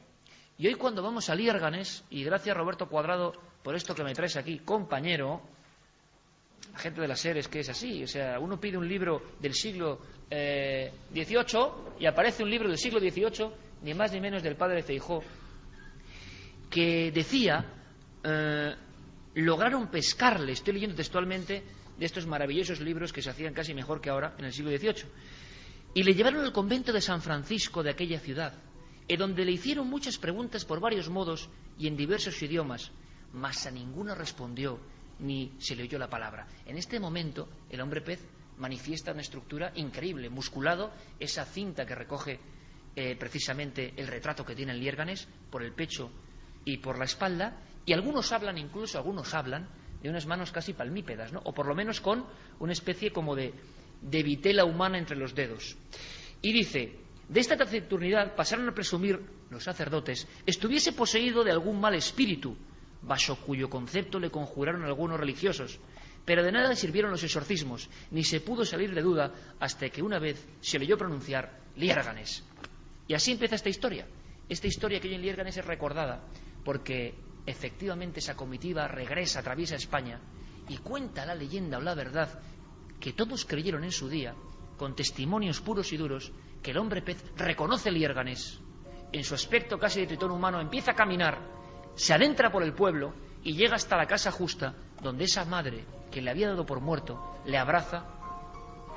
Y hoy cuando vamos a Liérganes, y gracias Roberto Cuadrado por esto que me traes aquí, compañero, la gente de las series que es así, o sea, uno pide un libro del siglo XVIII y aparece un libro del siglo XVIII, ni más ni menos del padre Feijó, que decía, lograron pescarle, estoy leyendo textualmente de estos maravillosos libros que se hacían casi mejor que ahora en el siglo XVIII, y le llevaron al convento de San Francisco de aquella ciudad, en donde le hicieron muchas preguntas por varios modos y en diversos idiomas, mas a ninguna respondió ni se le oyó la palabra. En este momento el hombre pez manifiesta una estructura increíble, musculado, esa cinta que recoge precisamente el retrato que tiene en Liérganes por el pecho y por la espalda, y algunos hablan de unas manos casi palmípedas, ¿no?, o por lo menos con una especie como de vitela humana entre los dedos. Y dice, de esta taciturnidad pasaron a presumir los sacerdotes estuviese poseído de algún mal espíritu, bajo cuyo concepto le conjuraron algunos religiosos, pero de nada le sirvieron los exorcismos, ni se pudo salir de duda hasta que una vez se le oyó pronunciar Liérganes. Y así empieza esta historia que hoy en Liérganes es recordada, porque efectivamente esa comitiva regresa, atraviesa España, y cuenta la leyenda o la verdad que todos creyeron en su día, con testimonios puros y duros, que el hombre pez reconoce Liérganes, en su aspecto casi de tritón humano, empieza a caminar, se adentra por el pueblo y llega hasta la casa justa, donde esa madre que le había dado por muerto le abraza,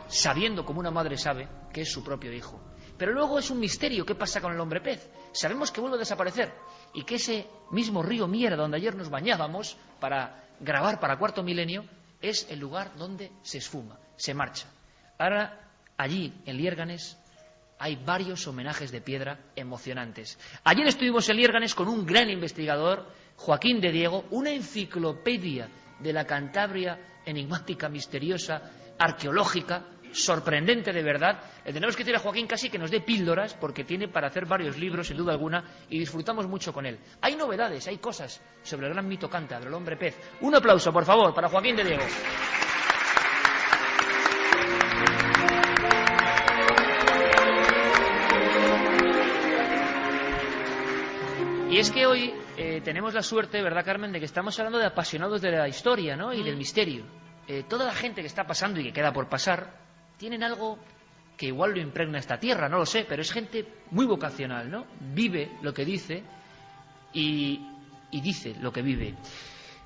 sabiendo como una madre sabe que es su propio hijo. Pero luego es un misterio qué pasa con el hombre pez. Sabemos que vuelve a desaparecer y que ese mismo río Mierda donde ayer nos bañábamos para grabar para Cuarto Milenio es el lugar donde se esfuma, se marcha. Ahora allí en Liérganes hay varios homenajes de piedra emocionantes. Ayer estuvimos en Liérganes con un gran investigador, Joaquín de Diego, una enciclopedia de la Cantabria enigmática, misteriosa, arqueológica, sorprendente de verdad. Tenemos que decir a Joaquín casi que nos dé píldoras, porque tiene para hacer varios libros, sin duda alguna, y disfrutamos mucho con él. Hay novedades, hay cosas sobre el gran mito cántabro, el hombre pez. Un aplauso, por favor, para Joaquín de Diego. Y es que hoy tenemos la suerte, ¿verdad, Carmen?, de que estamos hablando de apasionados de la historia, ¿no?, y del misterio. Toda la gente que está pasando y que queda por pasar tienen algo que igual lo impregna esta tierra, no lo sé, pero es gente muy vocacional, ¿no? Vive lo que dice y dice lo que vive.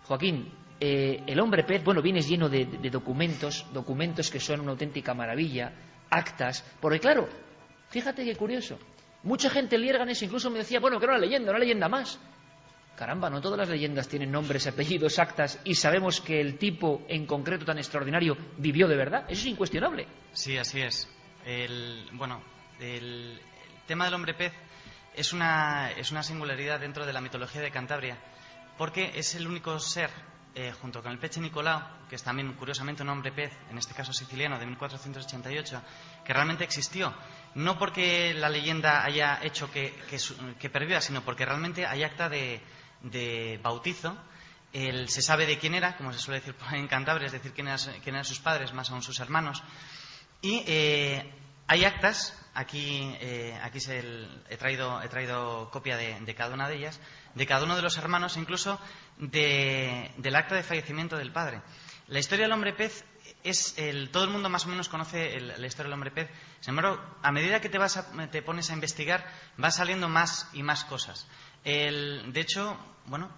Joaquín, el hombre pez, bueno, vienes lleno de documentos que son una auténtica maravilla, actas, porque claro, fíjate qué curioso, mucha gente en Liérganes incluso me decía, bueno, que era una leyenda más. Caramba, no todas las leyendas tienen nombres, apellidos, actas, y sabemos que el tipo en concreto tan extraordinario vivió de verdad. Eso es incuestionable. Sí, así es. El tema del hombre pez es una singularidad dentro de la mitología de Cantabria, porque es el único ser, junto con el Peche Nicolau, que es también curiosamente un hombre pez, en este caso siciliano, de 1488, que realmente existió. No porque la leyenda haya hecho que perviva, sino porque realmente hay acta de bautizo. Se sabe de quién era, como se suele decir en Cantabria, es decir, quién eran sus padres, más aún sus hermanos. Y hay actas, aquí he traído copia de cada una de ellas, de cada uno de los hermanos, incluso del acta de fallecimiento del padre. La historia del hombre pez todo el mundo más o menos conoce la historia del hombre pez. Sin embargo, a medida que te pones a investigar, va saliendo más y más cosas. De hecho, bueno,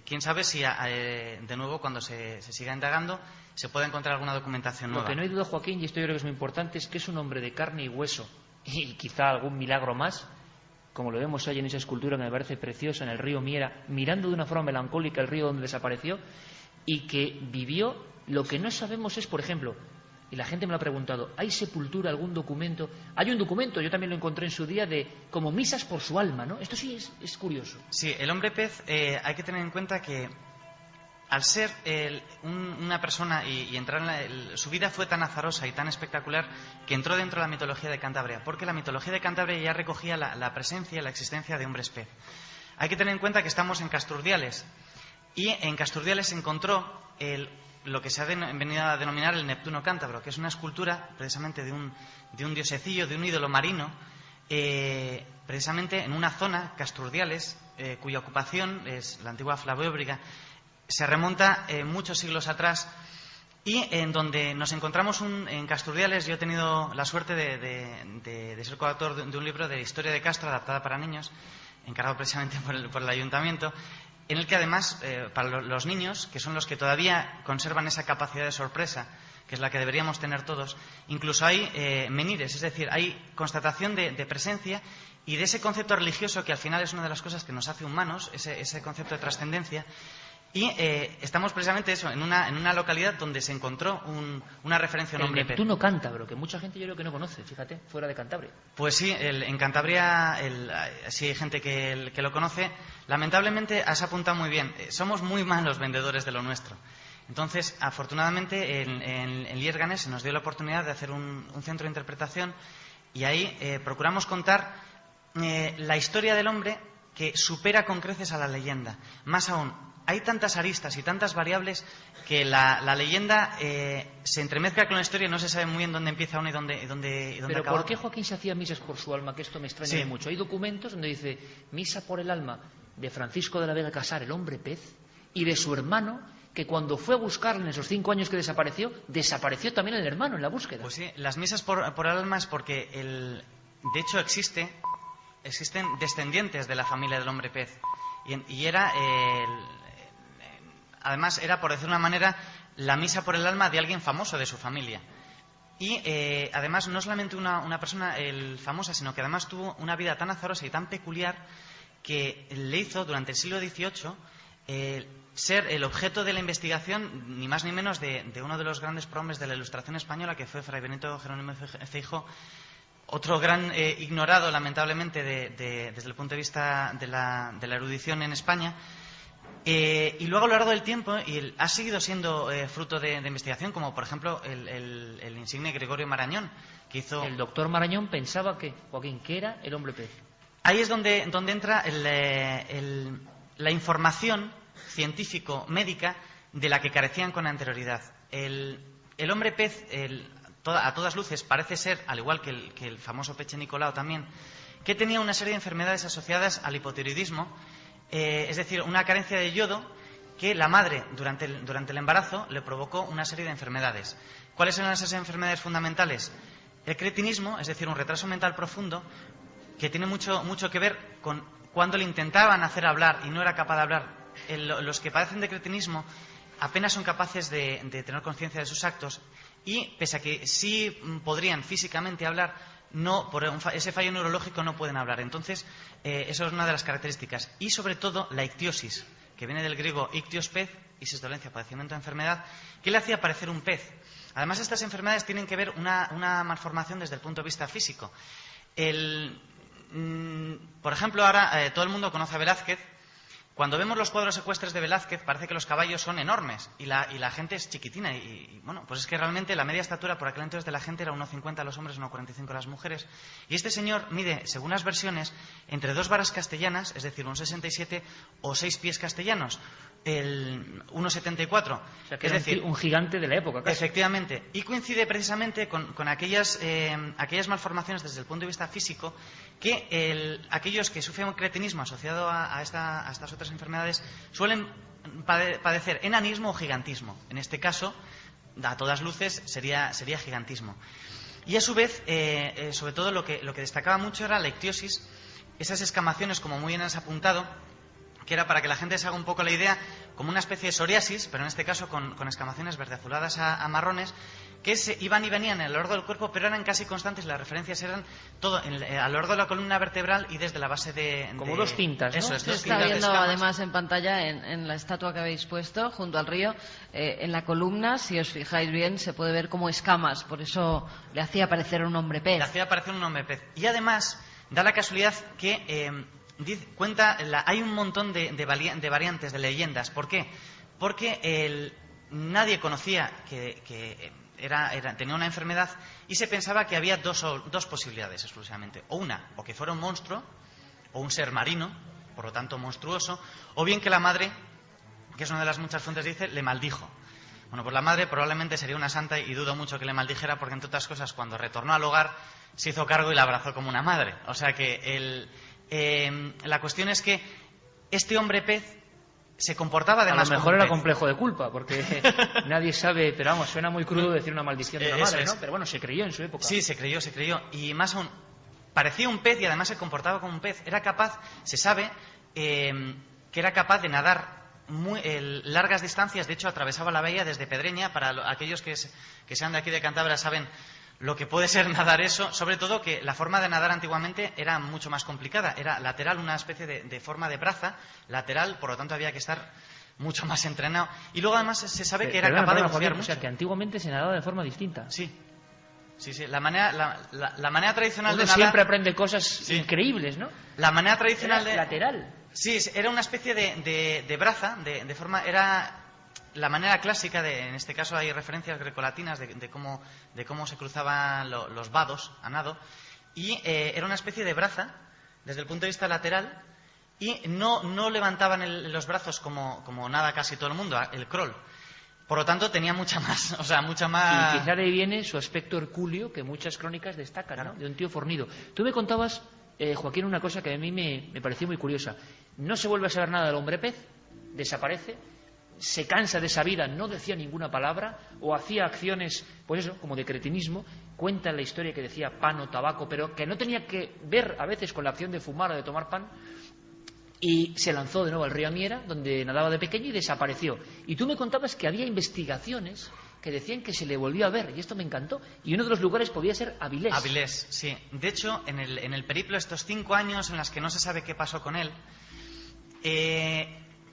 quién sabe si de nuevo, cuando se siga indagando, se puede encontrar alguna documentación nueva. Lo que no hay duda, Joaquín, y esto yo creo que es muy importante, es que es un hombre de carne y hueso, y quizá algún milagro más, como lo vemos hoy en esa escultura que me parece preciosa, en el río Miera, mirando de una forma melancólica el río donde desapareció, y que vivió. Lo que no sabemos es, por ejemplo, y la gente me lo ha preguntado, ¿hay sepultura, algún documento? Hay un documento, yo también lo encontré en su día, de como misas por su alma, ¿no? Esto sí es curioso. Sí, el hombre pez, hay que tener en cuenta que al ser una persona y entrar su vida fue tan azarosa y tan espectacular que entró dentro de la mitología de Cantabria, porque la mitología de Cantabria ya recogía la presencia y la existencia de hombres pez. Hay que tener en cuenta que estamos en Casturdiales, y en Casturdiales se encontró lo que se ha venido a denominar el Neptuno cántabro, que es una escultura precisamente de un diosecillo, de un ídolo marino, precisamente en una zona, Casturdiales, cuya ocupación es la antigua Flavóbriga, se remonta muchos siglos atrás, y en donde nos encontramos en Casturdiales. Yo he tenido la suerte de ser coautor de un libro de historia de Castro adaptada para niños, encargado precisamente por el ayuntamiento, en el que además, para los niños, que son los que todavía conservan esa capacidad de sorpresa, que es la que deberíamos tener todos, incluso hay menires, es decir, hay constatación de presencia y de ese concepto religioso que al final es una de las cosas que nos hace humanos, ese concepto de trascendencia. Y estamos precisamente en una localidad donde se encontró una referencia a un hombre pez. El Neptuno cántabro, que mucha gente yo creo que no conoce, fíjate, fuera de Cantabria. Pues sí, en Cantabria sí hay gente que lo conoce. Lamentablemente has apuntado muy bien, somos muy malos vendedores de lo nuestro. Entonces, afortunadamente, en Liérganes se nos dio la oportunidad de hacer un centro de interpretación, y ahí procuramos contar la historia del hombre, que supera con creces a la leyenda. Más aún, hay tantas aristas y tantas variables que la leyenda se entremezcla con la historia y no se sabe muy bien dónde empieza uno y dónde Pero acaba. ¿por qué Joaquín se hacía misas por su alma? Que esto me extraña mucho. Hay documentos donde dice misa por el alma de Francisco de la Vega Casar, el hombre pez, y de su hermano, que cuando fue a buscarle en esos 5 años que desapareció también el hermano en la búsqueda. Pues sí, las misas por el alma es porque de hecho existen descendientes de la familia del hombre pez, y era además era, por decir una manera, la misa por el alma de alguien famoso de su familia. Y además no solamente una persona famosa, sino que además tuvo una vida tan azarosa y tan peculiar que le hizo durante el siglo XVIII ser el objeto de la investigación, ni más ni menos, de uno de los grandes prohombres de la Ilustración española, que fue Fray Benito Jerónimo Feijoo, otro gran ignorado, lamentablemente, desde el punto de vista de la erudición en España. Y luego, a lo largo del tiempo, ha seguido siendo fruto de investigación, como por ejemplo el insigne Gregorio Marañón, que hizo... El doctor Marañón pensaba Joaquín, que era el hombre pez. Ahí es donde entra la información científico-médica de la que carecían con anterioridad. El hombre pez, a todas luces, parece ser, al igual que el famoso Peche Nicolau también, que tenía una serie de enfermedades asociadas al hipotiroidismo, es decir, una carencia de yodo que la madre durante el embarazo le provocó una serie de enfermedades. ¿Cuáles eran esas enfermedades fundamentales? El cretinismo, es decir, un retraso mental profundo que tiene mucho que ver con cuando le intentaban hacer hablar y no era capaz de hablar. Los que padecen de cretinismo apenas son capaces de tener conciencia de sus actos y, pese a que sí podrían físicamente hablar, no, por ese fallo neurológico no pueden hablar. Entonces, eso es una de las características. Y, sobre todo, la ictiosis, que viene del griego ictios, pez, y dolencia, padecimiento de enfermedad, que le hacía parecer un pez. Además, estas enfermedades tienen que ver una malformación desde el punto de vista físico. Por ejemplo, ahora todo el mundo conoce a Velázquez. Cuando vemos los cuadros ecuestres de Velázquez, parece que los caballos son enormes y la gente es chiquitina. Y bueno, pues es que realmente la media estatura por aquel entonces de la gente era 1,50 los hombres, 1,45 las mujeres. Y este señor mide, según las versiones, entre 2 varas castellanas, es decir, 1,67 o 6 pies castellanos, el 1,74. O sea, que es decir, un gigante de la época, casi. Efectivamente. Y coincide precisamente con aquellas malformaciones desde el punto de vista físico que aquellos que sufren cretinismo asociado a estas otras enfermedades suelen padecer enanismo o gigantismo. En este caso, a todas luces, sería gigantismo. Y a su vez, sobre todo lo que destacaba mucho era la ictiosis, esas escamaciones, como muy bien has apuntado, que era, para que la gente se haga un poco la idea, como una especie de psoriasis, pero en este caso con escamaciones verde-azuladas a marrones, que se iban y venían a lo largo del cuerpo, pero eran casi constantes. Las referencias eran todo a lo largo de la columna vertebral y desde la base de... Como dos cintas, ¿no? Eso es, Se dos está cintas de viendo escamas. además en pantalla, en la estatua que habéis puesto, junto al río, en la columna, si os fijáis bien, se puede ver como escamas. Por eso le hacía parecer un hombre pez. Le hacía parecer un hombre pez. Y además, da la casualidad que... hay un montón de variantes, de leyendas. ¿Por qué? Porque nadie conocía que tenía una enfermedad y se pensaba que había dos posibilidades exclusivamente. O que fuera un monstruo, o un ser marino, por lo tanto monstruoso, o bien que la madre, que es una de las muchas fuentes, dice, le maldijo. Bueno, pues la madre probablemente sería una santa y dudo mucho que le maldijera, porque entre otras cosas, cuando retornó al hogar, se hizo cargo y la abrazó como una madre. O sea que la cuestión es que este hombre pez se comportaba además. A lo mejor era complejo de culpa, porque nadie sabe, pero vamos, suena muy crudo decir una maldición de una madre, ¿no? Pero bueno, se creyó en su época. Sí, se creyó. Y más aún, parecía un pez y además se comportaba como un pez. Era capaz, se sabe, que era capaz de nadar largas distancias. De hecho, atravesaba la bahía desde Pedreña. Para aquellos que sean de aquí de Cantabria saben lo que puede ser nadar eso, sobre todo que la forma de nadar antiguamente era mucho más complicada. Era lateral, una especie de forma de braza, lateral, por lo tanto había que estar mucho más entrenado. Y luego además se sabe que era capaz de bucear mucho. O sea, que antiguamente se nadaba de forma distinta. Sí. La manera tradicional Uno de nadar... siempre aprende cosas increíbles, ¿no? La manera tradicional era lateral. Sí, era una especie de braza, de forma... Era la manera clásica en este caso hay referencias grecolatinas de cómo se cruzaban los vados a nado, y era una especie de braza desde el punto de vista lateral, y no levantaban los brazos como nada casi todo el mundo, el crawl. Por lo tanto tenía mucha más. Y quizá de ahí viene su aspecto hercúleo que muchas crónicas destacan, claro, ¿no? De un tío fornido. Tú me contabas, Joaquín, una cosa que a mí me pareció muy curiosa. No se vuelve a saber nada del hombre pez, desaparece, se cansa de esa vida, no decía ninguna palabra o hacía acciones, pues eso, como de cretinismo. Cuenta la historia que decía pan o tabaco, pero que no tenía que ver a veces con la acción de fumar o de tomar pan, y se lanzó de nuevo al río Amiera, donde nadaba de pequeño, y desapareció. Y tú me contabas que había investigaciones que decían que se le volvió a ver, y esto me encantó, y uno de los lugares podía ser Avilés. Avilés, sí. De hecho, en el periplo, estos 5 años en los que no se sabe qué pasó con él,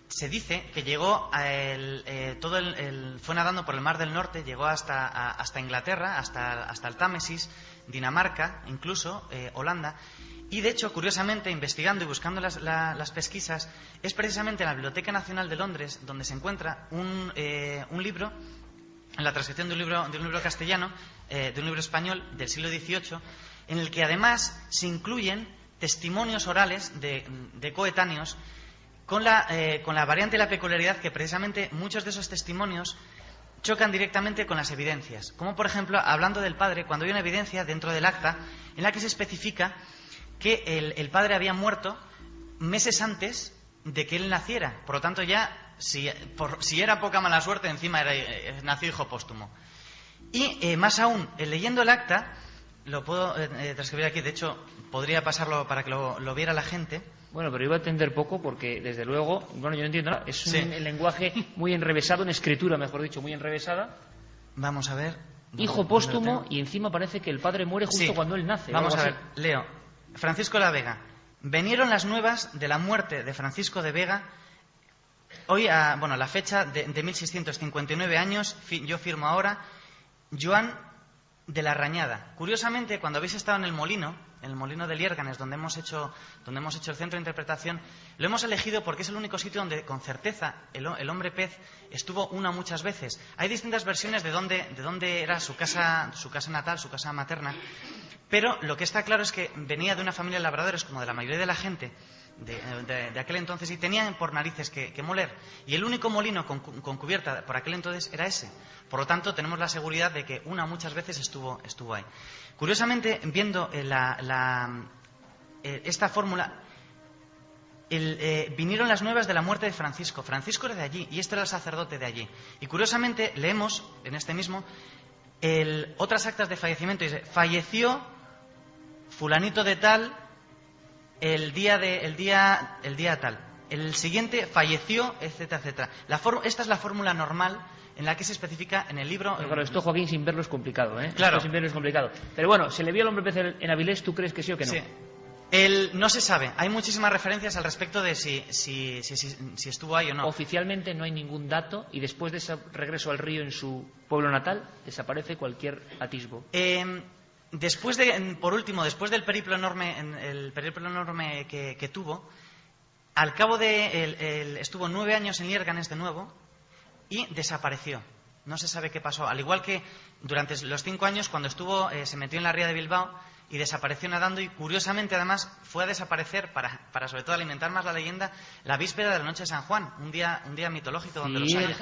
se dice que llegó fue nadando por el Mar del Norte, llegó hasta Inglaterra, hasta el Támesis, Dinamarca, incluso Holanda. Y de hecho, curiosamente, investigando y buscando las pesquisas, es precisamente en la Biblioteca Nacional de Londres donde se encuentra un libro, en la transcripción de un libro castellano, de un libro español del siglo XVIII, en el que además se incluyen testimonios orales de coetáneos, con la variante y la peculiaridad que precisamente muchos de esos testimonios chocan directamente con las evidencias. Como por ejemplo, hablando del padre, cuando hay una evidencia dentro del acta en la que se especifica que el padre había muerto meses antes de que él naciera. Por lo tanto, ya, si era poca mala suerte, encima nació hijo póstumo. Y más aún, leyendo el acta, lo puedo transcribir aquí, de hecho, podría pasarlo para que lo viera la gente. Bueno, pero iba a entender poco porque, desde luego, bueno, yo no entiendo nada. Es un lenguaje muy enrevesado, una escritura, mejor dicho, muy enrevesada. Vamos a ver. Hijo póstumo, y encima parece que el padre muere justo cuando él nace. Vamos a ver, leo. Francisco de la Vega. Vinieron las nuevas de la muerte de Francisco de Vega. Hoy, la fecha de 1659 años, yo firmo ahora, Joan de la Rañada. Curiosamente, cuando habéis estado en el molino de Liérganes, donde hemos hecho el centro de interpretación, lo hemos elegido porque es el único sitio donde, con certeza, el hombre pez estuvo muchas veces. Hay distintas versiones de dónde era su casa natal, su casa materna, pero lo que está claro es que venía de una familia de labradores, como de la mayoría de la gente de aquel entonces, y tenían por narices que moler. Y el único molino con cubierta por aquel entonces era ese. Por lo tanto, tenemos la seguridad de que muchas veces estuvo ahí. Curiosamente, viendo esta fórmula, vinieron las nuevas de la muerte de Francisco. Francisco era de allí y este era el sacerdote de allí. Y curiosamente, leemos en este mismo otras actas de fallecimiento. Dice: falleció fulanito de tal el día tal. El siguiente falleció, etcétera, etcétera. Esta es la fórmula normal en la que se especifica en el libro. Pero claro, esto, Joaquín, sin verlo es complicado, ¿eh? Claro. Esto sin verlo es complicado. Pero bueno, ¿se le vio al hombre pez en Avilés? ¿Tú crees que sí o que no? Sí. No se sabe. Hay muchísimas referencias al respecto de si estuvo ahí o no. Oficialmente no hay ningún dato, y después de ese regreso al río en su pueblo natal, desaparece cualquier atisbo. Después del periplo enorme que tuvo, al cabo de estuvo 9 años en Liérganes de nuevo y desapareció. No se sabe qué pasó. Al igual que durante los 5 años, cuando estuvo, se metió en la ría de Bilbao y desapareció nadando, y curiosamente además fue a desaparecer para sobre todo alimentar más la leyenda, la víspera de la noche de San Juan, un día mitológico donde los años...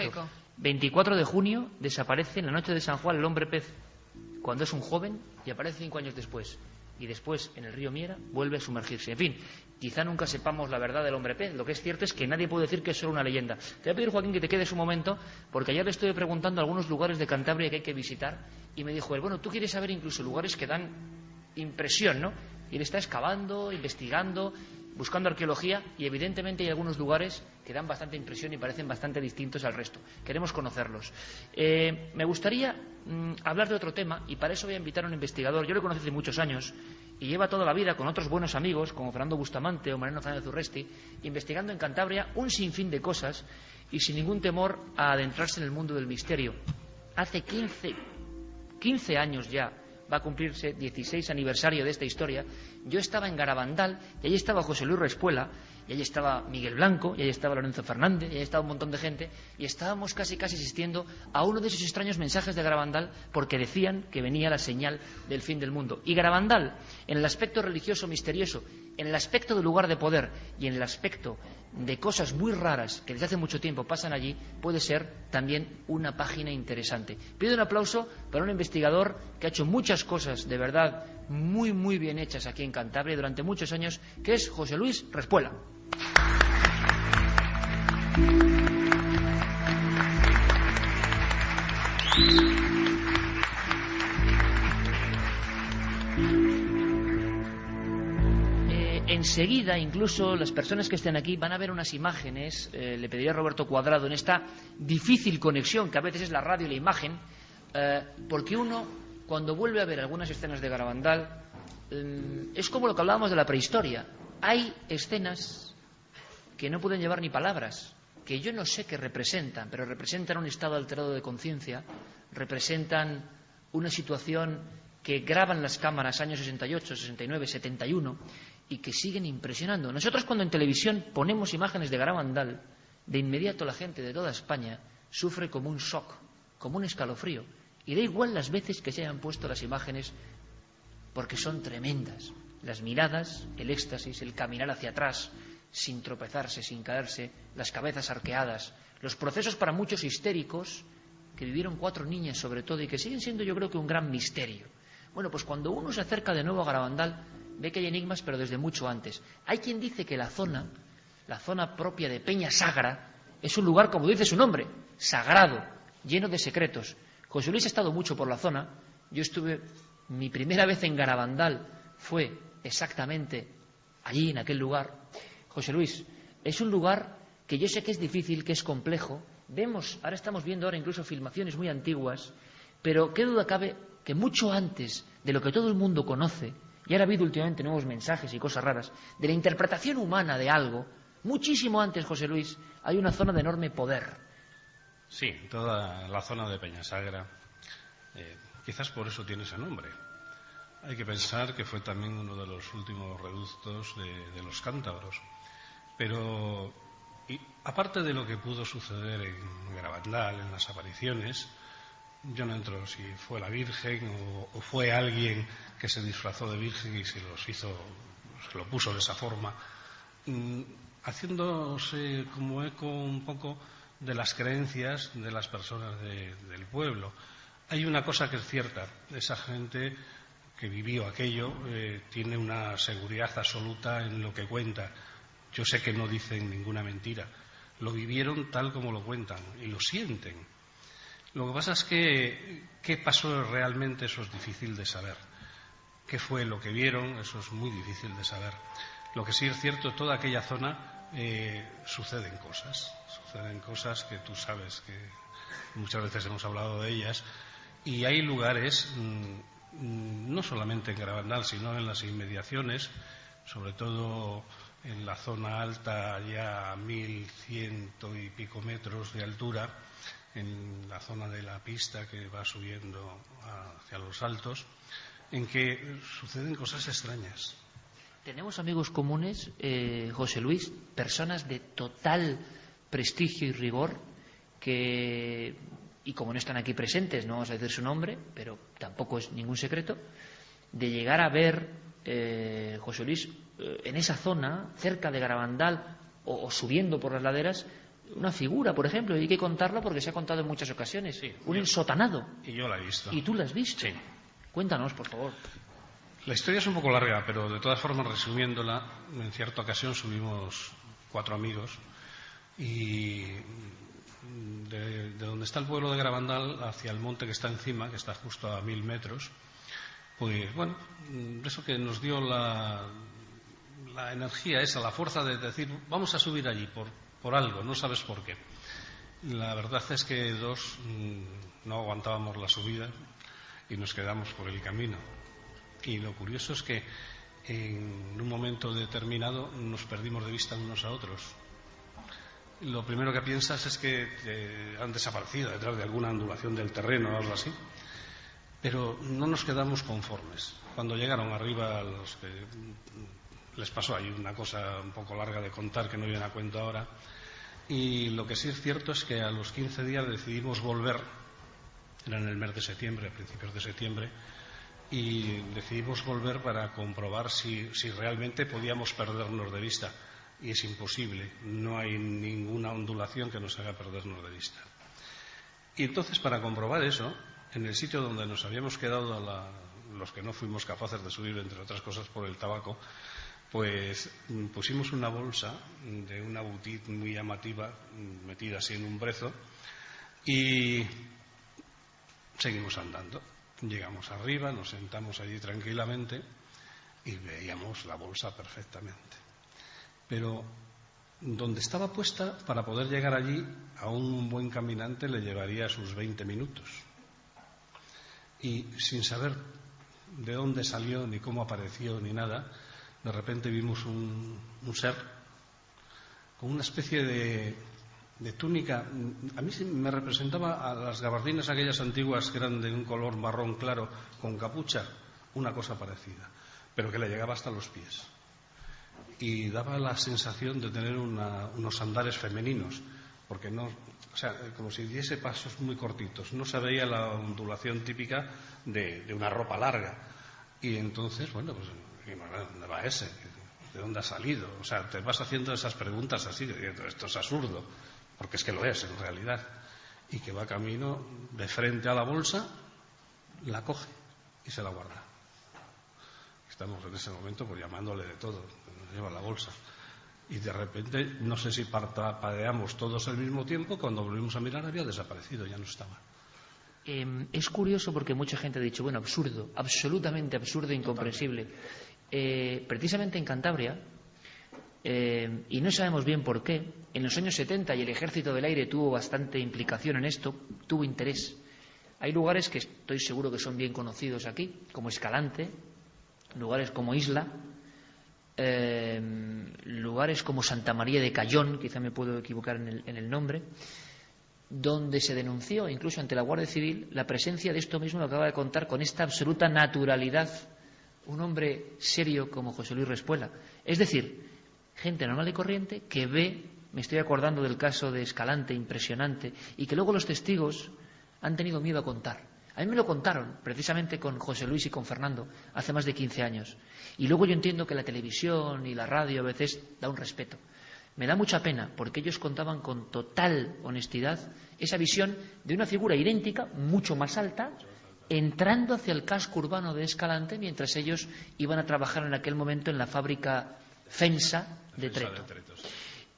24 de junio desaparece en la noche de San Juan el hombre pez, cuando es un joven, y aparece 5 años después. Y después, en el río Miera, vuelve a sumergirse. En fin, quizá nunca sepamos la verdad del hombre pez. Lo que es cierto es que nadie puede decir que es solo una leyenda. Te voy a pedir, Joaquín, que te quedes un momento, porque ayer le estuve preguntando algunos lugares de Cantabria que hay que visitar, y me dijo él, bueno, tú quieres saber incluso lugares que dan impresión, ¿no? Y él está excavando, investigando, buscando arqueología, y evidentemente hay algunos lugares que dan bastante impresión y parecen bastante distintos al resto. Queremos conocerlos. Me gustaría hablar de otro tema, y para eso voy a invitar a un investigador. Yo lo conocí hace muchos años y lleva toda la vida con otros buenos amigos como Fernando Bustamante o Mariano Fernández Urresti, investigando en Cantabria un sinfín de cosas y sin ningún temor a adentrarse en el mundo del misterio. Hace 15 años ya va a cumplirse 16 aniversario de esta historia. Yo estaba en Garabandal y allí estaba José Luis Respuela, y allí estaba Miguel Blanco, y allí estaba Lorenzo Fernández, y allí estaba un montón de gente, y estábamos casi asistiendo a uno de esos extraños mensajes de Garabandal, porque decían que venía la señal del fin del mundo. Y Garabandal, en el aspecto religioso misterioso, en el aspecto del lugar de poder y en el aspecto de cosas muy raras que desde hace mucho tiempo pasan allí, puede ser también una página interesante. Pido un aplauso para un investigador que ha hecho muchas cosas de verdad muy, muy bien hechas aquí en Cantabria durante muchos años, que es José Luis Respuela. Enseguida, incluso las personas que estén aquí van a ver unas imágenes. Le pediría a Roberto Cuadrado, en esta difícil conexión que a veces es la radio y la imagen, porque uno, cuando vuelve a ver algunas escenas de Garabandal, es como lo que hablábamos de la prehistoria. Hay escenas que no pueden llevar ni palabras, que yo no sé qué representan, pero representan un estado alterado de conciencia, representan una situación que graban las cámaras años 68, 69, 71 y que siguen impresionando. Nosotros, cuando en televisión ponemos imágenes de Garabandal, de inmediato la gente de toda España sufre como un shock, como un escalofrío, y da igual las veces que se hayan puesto las imágenes, porque son tremendas. Las miradas, el éxtasis, el caminar hacia atrás sin tropezarse, sin caerse, las cabezas arqueadas, los procesos para muchos histéricos que vivieron 4 niñas sobre todo y que siguen siendo, yo creo, que un gran misterio. Bueno, pues cuando uno se acerca de nuevo a Garabandal, ve que hay enigmas, pero desde mucho antes. Hay quien dice que la zona la zona propia de Peña Sagra, es un lugar, como dice su nombre, sagrado, lleno de secretos. José Luis ha estado mucho por la zona. Yo estuve, mi primera vez en Garabandal fue exactamente allí, en aquel lugar. José Luis, es un lugar que yo sé que es difícil, que es complejo. Ahora estamos viendo incluso filmaciones muy antiguas, pero qué duda cabe que mucho antes de lo que todo el mundo conoce, y ahora ha habido últimamente nuevos mensajes y cosas raras, de la interpretación humana de algo, muchísimo antes, José Luis, hay una zona de enorme poder. Sí, toda la zona de Peñasagra, quizás por eso tiene ese nombre. Hay que pensar que fue también uno de los últimos reductos de los cántabros. Pero, aparte de lo que pudo suceder en Garabandal, en las apariciones, yo no entro si fue la Virgen o fue alguien que se disfrazó de Virgen y se lo puso de esa forma, haciéndose como eco un poco de las creencias de las personas del pueblo. Hay una cosa que es cierta: esa gente que vivió aquello tiene una seguridad absoluta en lo que cuenta. Yo sé que no dicen ninguna mentira, lo vivieron tal como lo cuentan y lo sienten. Lo que pasa es que qué pasó realmente, eso es difícil de saber. ¿Qué fue lo que vieron? Eso es muy difícil de saber. Lo que sí es cierto, en toda aquella zona suceden cosas que tú sabes, que muchas veces hemos hablado de ellas, y hay lugares, no solamente en Garabandal, sino en las inmediaciones, sobre todo en la zona alta, ya a 1100 y pico metros de altura, en la zona de la pista que va subiendo hacia los altos, en que suceden cosas extrañas. Tenemos amigos comunes, José Luis, personas de total prestigio y rigor, y como no están aquí presentes, no vamos a decir su nombre, pero tampoco es ningún secreto, de llegar a ver, José Luis, en esa zona, cerca de Garabandal o subiendo por las laderas, una figura, por ejemplo, y hay que contarlo porque se ha contado en muchas ocasiones, sí, un ensotanado. Y yo la he visto. ¿Y tú la has visto? Sí. Cuéntanos, por favor. La historia es un poco larga, pero de todas formas, resumiéndola, en cierta ocasión subimos 4 amigos y de donde está el pueblo de Garabandal hacia el monte que está encima, que está justo a 1000 metros, pues bueno, eso que nos dio la energía esa, la fuerza de decir, vamos a subir allí por algo, no sabes por qué. La verdad es que 2 no aguantábamos la subida y nos quedamos por el camino. Y lo curioso es que en un momento determinado nos perdimos de vista unos a otros. Lo primero que piensas es que han desaparecido detrás de alguna ondulación del terreno o algo así. Pero no nos quedamos conformes. Cuando llegaron arriba, a los que les pasó ahí una cosa un poco larga de contar que no viene a cuento ahora. Y lo que sí es cierto es que a los 15 días decidimos volver. Era en el mes de septiembre, a principios de septiembre. Y decidimos volver para comprobar si realmente podíamos perdernos de vista. Y es imposible, no hay ninguna ondulación que nos haga perdernos de vista. Y entonces, para comprobar eso, en el sitio donde nos habíamos quedado los que no fuimos capaces de subir, entre otras cosas por el tabaco, pues pusimos una bolsa de una butit muy llamativa, metida así en un brezo, y seguimos andando. Llegamos arriba, nos sentamos allí tranquilamente y veíamos la bolsa perfectamente. Pero donde estaba puesta, para poder llegar allí, a un buen caminante le llevaría sus 20 minutos. Y sin saber de dónde salió, ni cómo apareció, ni nada, de repente vimos un ser con una especie de túnica. A mí me representaba a las gabardinas aquellas antiguas que eran de un color marrón claro, con capucha, una cosa parecida, pero que le llegaba hasta los pies. Y daba la sensación de tener unos andares femeninos, porque no, o sea, como si diese pasos muy cortitos, no se veía la ondulación típica de una ropa larga. Y entonces, bueno, pues, ¿dónde va ese? ¿De dónde ha salido? O sea, te vas haciendo esas preguntas así, esto es absurdo, porque es que lo es en realidad. Y que va camino de frente a la bolsa, la coge y se la guarda. Estamos en ese momento pues llamándole de todo, nos lleva la bolsa. Y de repente, no sé si parpadeamos todos al mismo tiempo, cuando volvimos a mirar había desaparecido, ya no estaba. Es curioso porque mucha gente ha dicho, bueno, absurdo, absolutamente absurdo e incomprensible. Precisamente en Cantabria, y no sabemos bien por qué, en los años 70, y el Ejército del Aire tuvo bastante implicación en esto, tuvo interés. Hay lugares que estoy seguro que son bien conocidos aquí, como Escalante, lugares como Isla, lugares como Santa María de Cayón, quizá me puedo equivocar en el nombre, donde se denunció, incluso ante la Guardia Civil, la presencia de esto mismo que acaba de contar con esta absoluta naturalidad un hombre serio como José Luis Respuela. Es decir, gente normal y corriente que ve, me estoy acordando del caso de Escalante, impresionante, y que luego los testigos han tenido miedo a contar. A mí me lo contaron, precisamente con José Luis y con Fernando, hace más de 15 años. Y luego yo entiendo que la televisión y la radio a veces da un respeto. Me da mucha pena, porque ellos contaban con total honestidad esa visión de una figura idéntica, mucho más alta, entrando hacia el casco urbano de Escalante, mientras ellos iban a trabajar en aquel momento en la fábrica FEMSA de Treto.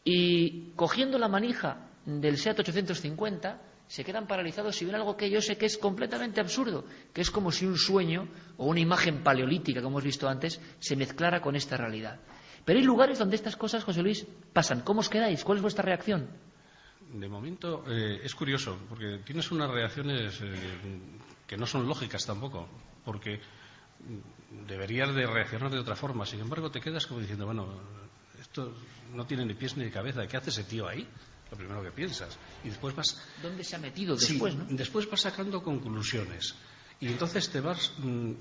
Y cogiendo la manija del SEAT 850, se quedan paralizados y ven algo que yo sé que es completamente absurdo, que es como si un sueño o una imagen paleolítica, como hemos visto antes, se mezclara con esta realidad. Pero hay lugares donde estas cosas, José Luis, pasan. ¿Cómo os quedáis? ¿Cuál es vuestra reacción? De momento es curioso, porque tienes unas reacciones que no son lógicas tampoco, porque deberías de reaccionar de otra forma. Sin embargo, te quedas como diciendo, bueno, esto no tiene ni pies ni cabeza. ¿Qué hace ese tío ahí? Lo primero que piensas. Y después vas... ¿Dónde se ha metido después, sí, no? Después vas sacando conclusiones. Y entonces te vas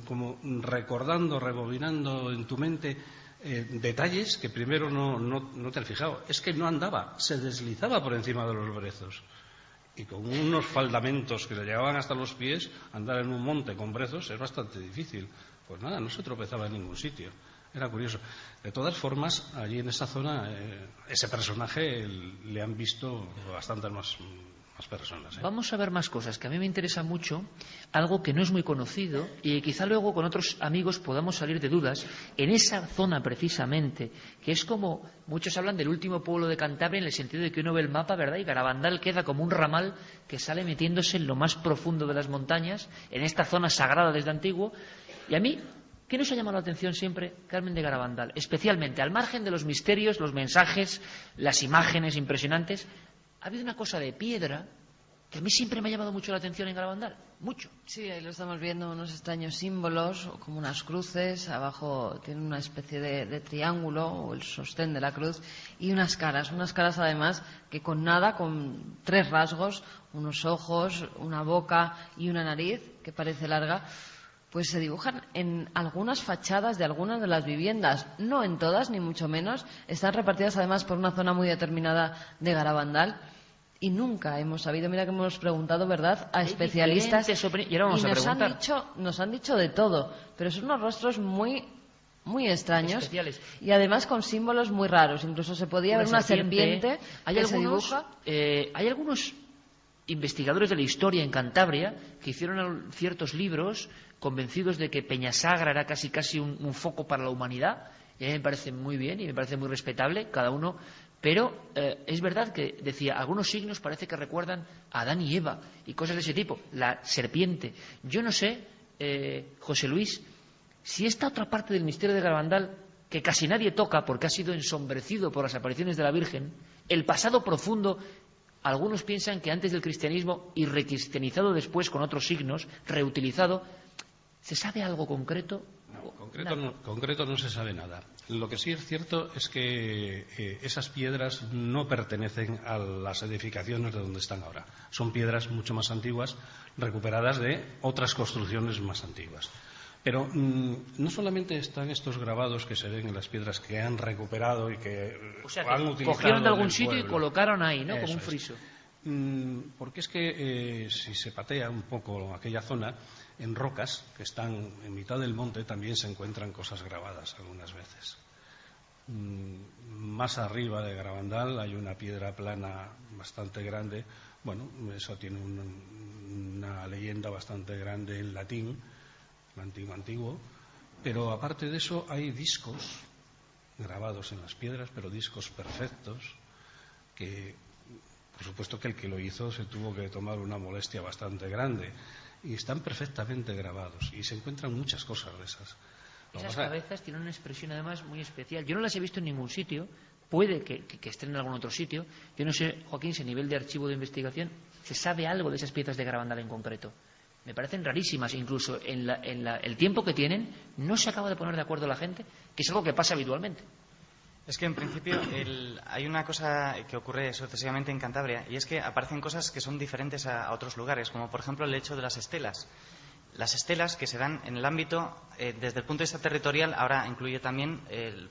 como recordando, rebobinando en tu mente detalles que primero no te has fijado. Es que no andaba, se deslizaba por encima de los brezos. Y con unos faldamentos que le llegaban hasta los pies, andar en un monte con brezos es bastante difícil. Pues nada, no se tropezaba en ningún sitio. Era curioso. De todas formas, allí en esa zona, ese personaje le han visto bastantes más personas. Vamos a ver más cosas, que a mí me interesa mucho, algo que no es muy conocido y quizá luego con otros amigos podamos salir de dudas. En esa zona precisamente, que es como muchos hablan del último pueblo de Cantabria en el sentido de que uno ve el mapa, ¿verdad? Y Garabandal queda como un ramal que sale metiéndose en lo más profundo de las montañas, en esta zona sagrada desde antiguo. Y a mí, ¿qué nos ha llamado la atención siempre, Carmen de Garabandal? Especialmente, al margen de los misterios, los mensajes, las imágenes impresionantes, ha habido una cosa de piedra que a mí siempre me ha llamado mucho la atención en Garabandal. Mucho. Sí, ahí lo estamos viendo, unos extraños símbolos, como unas cruces, abajo tiene una especie de triángulo, o el sostén de la cruz, y unas caras además que con nada, con 3 rasgos, unos ojos, una boca y una nariz, que parece larga, pues se dibujan en algunas fachadas de algunas de las viviendas, no en todas, ni mucho menos. Están repartidas además por una zona muy determinada de Garabandal y nunca hemos sabido, mira que hemos preguntado, ¿verdad?, a especialistas y ahora vamos a preguntar. Nos han dicho de todo, pero son unos rostros muy extraños especiales y además con símbolos muy raros. Incluso se podía ver una serpiente que se dibuja. Hay algunos investigadores de la historia en Cantabria que hicieron ciertos libros convencidos de que Peñasagra era casi un foco para la humanidad, y a mí me parece muy bien y me parece muy respetable cada uno, pero es verdad que decía, algunos signos parece que recuerdan a Adán y Eva y cosas de ese tipo, la serpiente. Yo no sé, José Luis, si esta otra parte del misterio de Garabandal, que casi nadie toca porque ha sido ensombrecido por las apariciones de la Virgen, el pasado profundo. Algunos piensan que antes del cristianismo y recristianizado después con otros signos, reutilizado, ¿se sabe algo concreto? No, concreto no se sabe nada. Lo que sí es cierto es que esas piedras no pertenecen a las edificaciones de donde están ahora. Son piedras mucho más antiguas, recuperadas de otras construcciones más antiguas. Pero no solamente están estos grabados que se ven en las piedras que han recuperado y que, han utilizado. Cogieron de algún sitio y colocaron ahí, ¿no? Como un friso. Porque es que si se patea un poco aquella zona, en rocas que están en mitad del monte también se encuentran cosas grabadas algunas veces. Más arriba de Garabandal hay una piedra plana bastante grande. Bueno, eso tiene una leyenda bastante grande en latín, antiguo, pero aparte de eso hay discos grabados en las piedras, pero discos perfectos, que por supuesto que el que lo hizo se tuvo que tomar una molestia bastante grande, y están perfectamente grabados, y se encuentran muchas cosas de esas. Esas cabezas tienen una expresión además muy especial. Yo no las he visto en ningún sitio, puede que estén en algún otro sitio. Yo no sé, Joaquín, si a nivel de archivo de investigación se sabe algo de esas piezas de Garabandal en concreto. Me parecen rarísimas, incluso en el tiempo que tienen no se acaba de poner de acuerdo la gente, que es algo que pasa habitualmente. Es que en principio hay una cosa que ocurre sucesivamente en Cantabria, y es que aparecen cosas que son diferentes a otros lugares, como por ejemplo el hecho de las estelas. Las estelas que se dan en el ámbito, desde el punto de vista territorial, ahora incluye también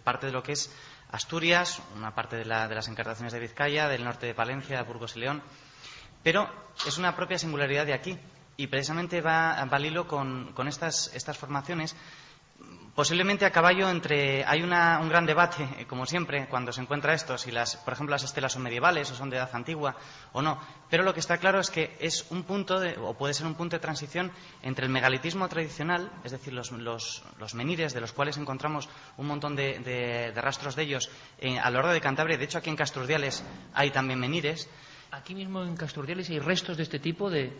parte de lo que es Asturias, una parte de las encartaciones de Vizcaya, del norte de Palencia, Burgos y León, pero es una propia singularidad de aquí, y precisamente va al hilo con estas formaciones. Posiblemente a caballo entre... Hay un gran debate, como siempre, cuando se encuentra esto, si por ejemplo las estelas son medievales o son de edad antigua o no. Pero lo que está claro es que es un punto, o puede ser un punto de transición entre el megalitismo tradicional, es decir, los menires, de los cuales encontramos un montón de rastros de ellos a lo largo de Cantabria. De hecho, aquí en Castrurdiales hay también menires. Aquí mismo en Castrurdiales hay restos de este tipo de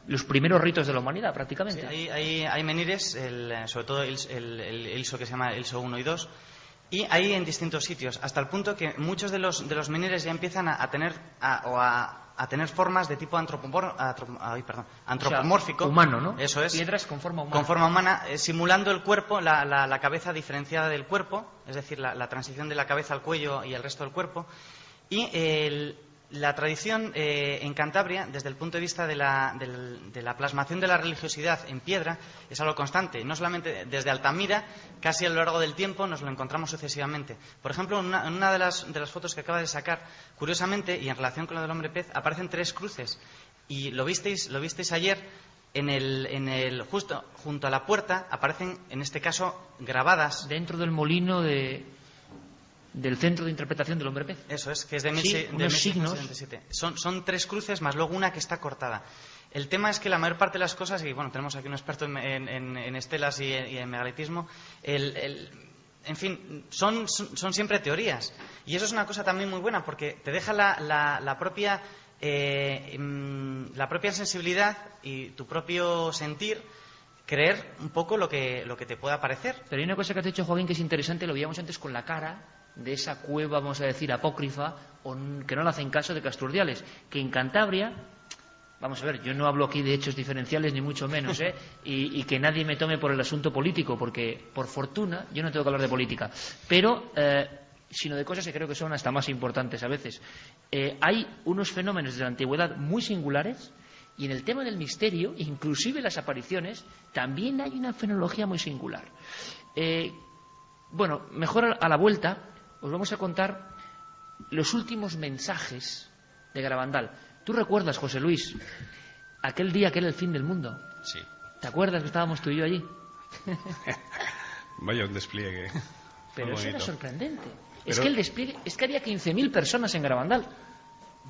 los primeros ritos de la humanidad, prácticamente. Sí, hay menires, sobre todo el Ilso, que se llama Ilso 1 y 2, y hay en distintos sitios, hasta el punto que muchos de los menires ya empiezan a tener formas de tipo antropomórfico. O sea, humano, ¿no? Eso es. Piedras con forma humana. Con forma humana, simulando el cuerpo, la cabeza diferenciada del cuerpo, es decir, la transición de la cabeza al cuello y el resto del cuerpo. Y la tradición en Cantabria, desde el punto de vista de la plasmación de la religiosidad en piedra, es algo constante. No solamente desde Altamira, casi a lo largo del tiempo nos lo encontramos sucesivamente. Por ejemplo, en una de las fotos que acaba de sacar, curiosamente, y en relación con lo del hombre pez, aparecen 3 cruces. Y lo visteis ayer, justo junto a la puerta, aparecen, en este caso, grabadas. Dentro del molino del Centro de Interpretación del Hombre Pez. Eso es, que es de unos signos. 1677. Son 3 cruces más luego una que está cortada. El tema es que la mayor parte de las cosas, y bueno, tenemos aquí un experto en estelas y en megalitismo, en fin, son siempre teorías. Y eso es una cosa también muy buena, porque te deja la propia sensibilidad y tu propio sentir creer un poco lo que te pueda parecer. Pero hay una cosa que has dicho, Joaquín, que es interesante, lo veíamos antes con la cara de esa cueva, vamos a decir, apócrifa, que no le hacen caso, de Castrurdiales, que en Cantabria, vamos a ver, yo no hablo aquí de hechos diferenciales ni mucho menos, y que nadie me tome por el asunto político, porque por fortuna yo no tengo que hablar de política, pero sino de cosas que creo que son hasta más importantes a veces. Hay unos fenómenos de la antigüedad muy singulares, y en el tema del misterio, inclusive las apariciones, también hay una fenomenología muy singular. Bueno, mejor a la vuelta os vamos a contar los últimos mensajes de Garabandal. ¿Tú recuerdas, José Luis, aquel día que era el fin del mundo? Sí. ¿Te acuerdas que estábamos tú y yo allí? Vaya un despliegue. Pero eso era sorprendente. Es que el despliegue, es que había 15.000 personas en Garabandal.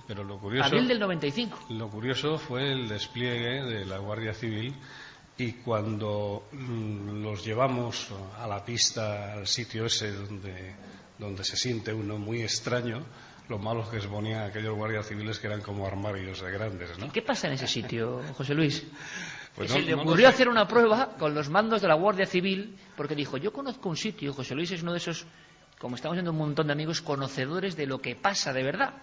Pero lo curioso, abril del 95. Lo curioso fue el despliegue de la Guardia Civil, y cuando los llevamos a la pista, al sitio ese donde se siente uno muy extraño, lo malo que exponían aquellos guardias civiles, que eran como armarios de grandes, ¿no? ¿Qué pasa en ese sitio, José Luis? Pues se le ocurrió hacer una prueba con los mandos de la Guardia Civil, porque dijo, yo conozco un sitio. José Luis es uno de esos, como estamos viendo un montón de amigos, conocedores de lo que pasa de verdad.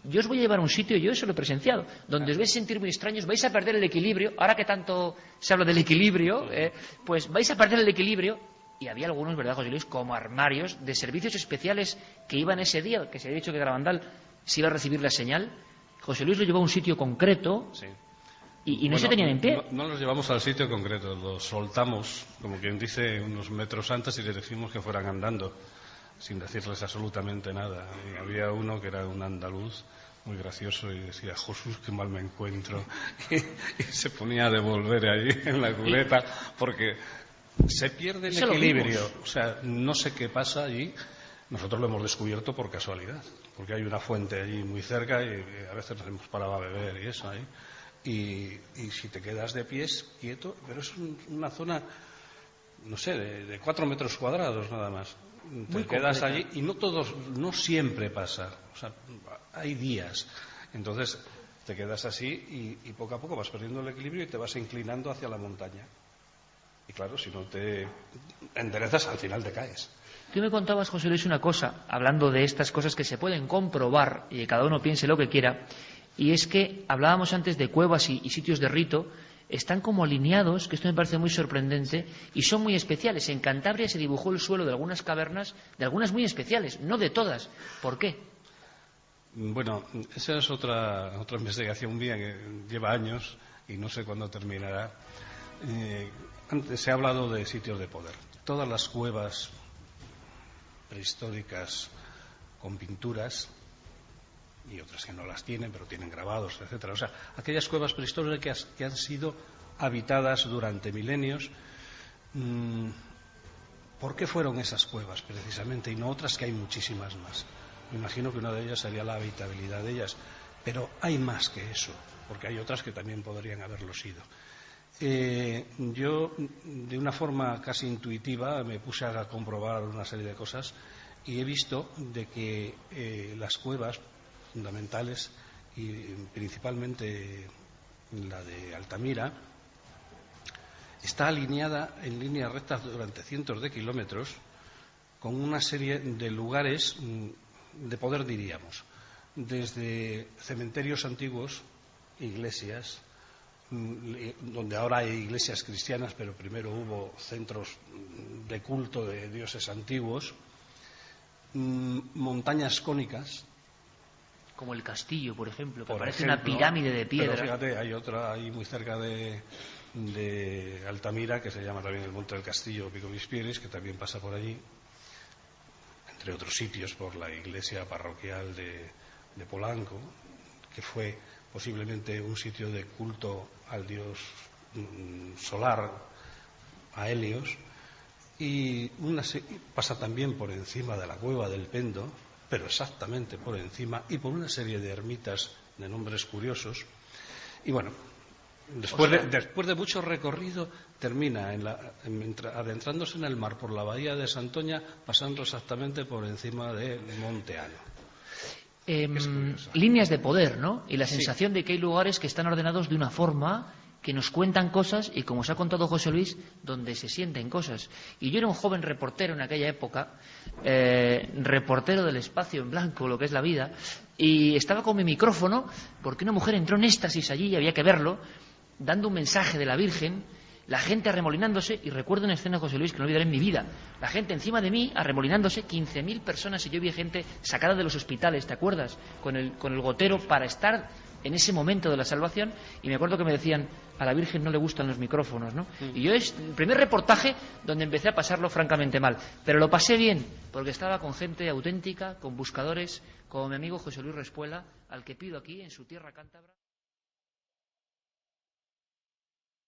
Yo os voy a llevar a un sitio, yo eso lo he presenciado, donde os vais a sentir muy extraños, vais a perder el equilibrio. Ahora que tanto se habla del equilibrio, pues vais a perder el equilibrio. Y había algunos, ¿verdad, José Luis?, como armarios de servicios especiales que iban ese día, que se había dicho que Garabandal se iba a recibir la señal. José Luis lo llevó a un sitio concreto, sí, y no se tenían en pie. No los llevamos al sitio concreto, los soltamos, como quien dice, unos metros antes, y les decimos que fueran andando, sin decirles absolutamente nada. Y había uno que era un andaluz muy gracioso y decía, Jesús, qué mal me encuentro. Y se ponía a devolver ahí en la cuneta, porque se pierde el equilibrio. O sea, no sé qué pasa allí. Nosotros lo hemos descubierto por casualidad, porque hay una fuente allí muy cerca y a veces nos hemos parado a beber y eso ahí. Y si te quedas de pies, quieto, pero es una zona no sé, de 4 metros cuadrados nada más. Muy Te quedas completa. allí y no siempre pasa. O sea, hay días. Entonces te quedas así y poco a poco vas perdiendo el equilibrio y te vas inclinando hacia la montaña. Y claro, si no te enderezas, al final te caes. Tú me contabas, José Luis, una cosa, hablando de estas cosas que se pueden comprobar y que cada uno piense lo que quiera, y es que hablábamos antes de cuevas y sitios de rito, están como alineados, que esto me parece muy sorprendente, y son muy especiales. En Cantabria se dibujó el suelo de algunas cavernas, de algunas muy especiales, no de todas. ¿Por qué? Bueno, esa es otra investigación mía que lleva años y no sé cuándo terminará. Antes se ha hablado de sitios de poder. Todas las cuevas prehistóricas con pinturas, y otras que no las tienen, pero tienen grabados, etcétera. O sea, aquellas cuevas prehistóricas que han sido habitadas durante milenios, ¿por qué fueron esas cuevas precisamente y no otras que hay muchísimas más? Me imagino que una de ellas sería la habitabilidad de ellas, pero hay más que eso, porque hay otras que también podrían haberlo sido. Yo, de una forma casi intuitiva, me puse a comprobar una serie de cosas y he visto de que las cuevas fundamentales, y principalmente la de Altamira, está alineada en líneas rectas durante cientos de kilómetros con una serie de lugares de poder, diríamos, desde cementerios antiguos, iglesias, donde ahora hay iglesias cristianas, pero primero hubo centros de culto de dioses antiguos, montañas cónicas, Como el castillo, por ejemplo, que por parece ejemplo, una pirámide de piedra. Pero fíjate, hay otra ahí muy cerca de Altamira, que se llama también el Monte del Castillo, Pico Vispieres, que también pasa por allí, entre otros sitios, por la iglesia parroquial de Polanco, que fue posiblemente un sitio de culto al dios solar, a Helios, y pasa también por encima de la cueva del Pendo, pero exactamente por encima, y por una serie de ermitas de nombres curiosos. Y bueno, después de mucho recorrido, termina adentrándose en el mar por la bahía de Santoña, pasando exactamente por encima del Monte Ano. Líneas de poder, ¿no? Y la sensación de que hay lugares que están ordenados de una forma, que nos cuentan cosas, y como os ha contado José Luis, donde se sienten cosas. Y yo era un joven reportero en aquella época, reportero del espacio en blanco, lo que es la vida, y estaba con mi micrófono porque una mujer entró en éxtasis allí, y había que verlo, dando un mensaje de la Virgen, la gente arremolinándose, y recuerdo una escena, José Luis, que no olvidaré en mi vida, la gente encima de mí arremolinándose, 15.000 personas, y yo vi gente sacada de los hospitales, ¿te acuerdas? Con el gotero para estar en ese momento de la salvación, y me acuerdo que me decían, a la Virgen no le gustan los micrófonos, ¿no? Y yo es el primer reportaje donde empecé a pasarlo francamente mal, pero lo pasé bien, porque estaba con gente auténtica, con buscadores, como mi amigo José Luis Respuela, al que pido aquí, en su tierra cántabra.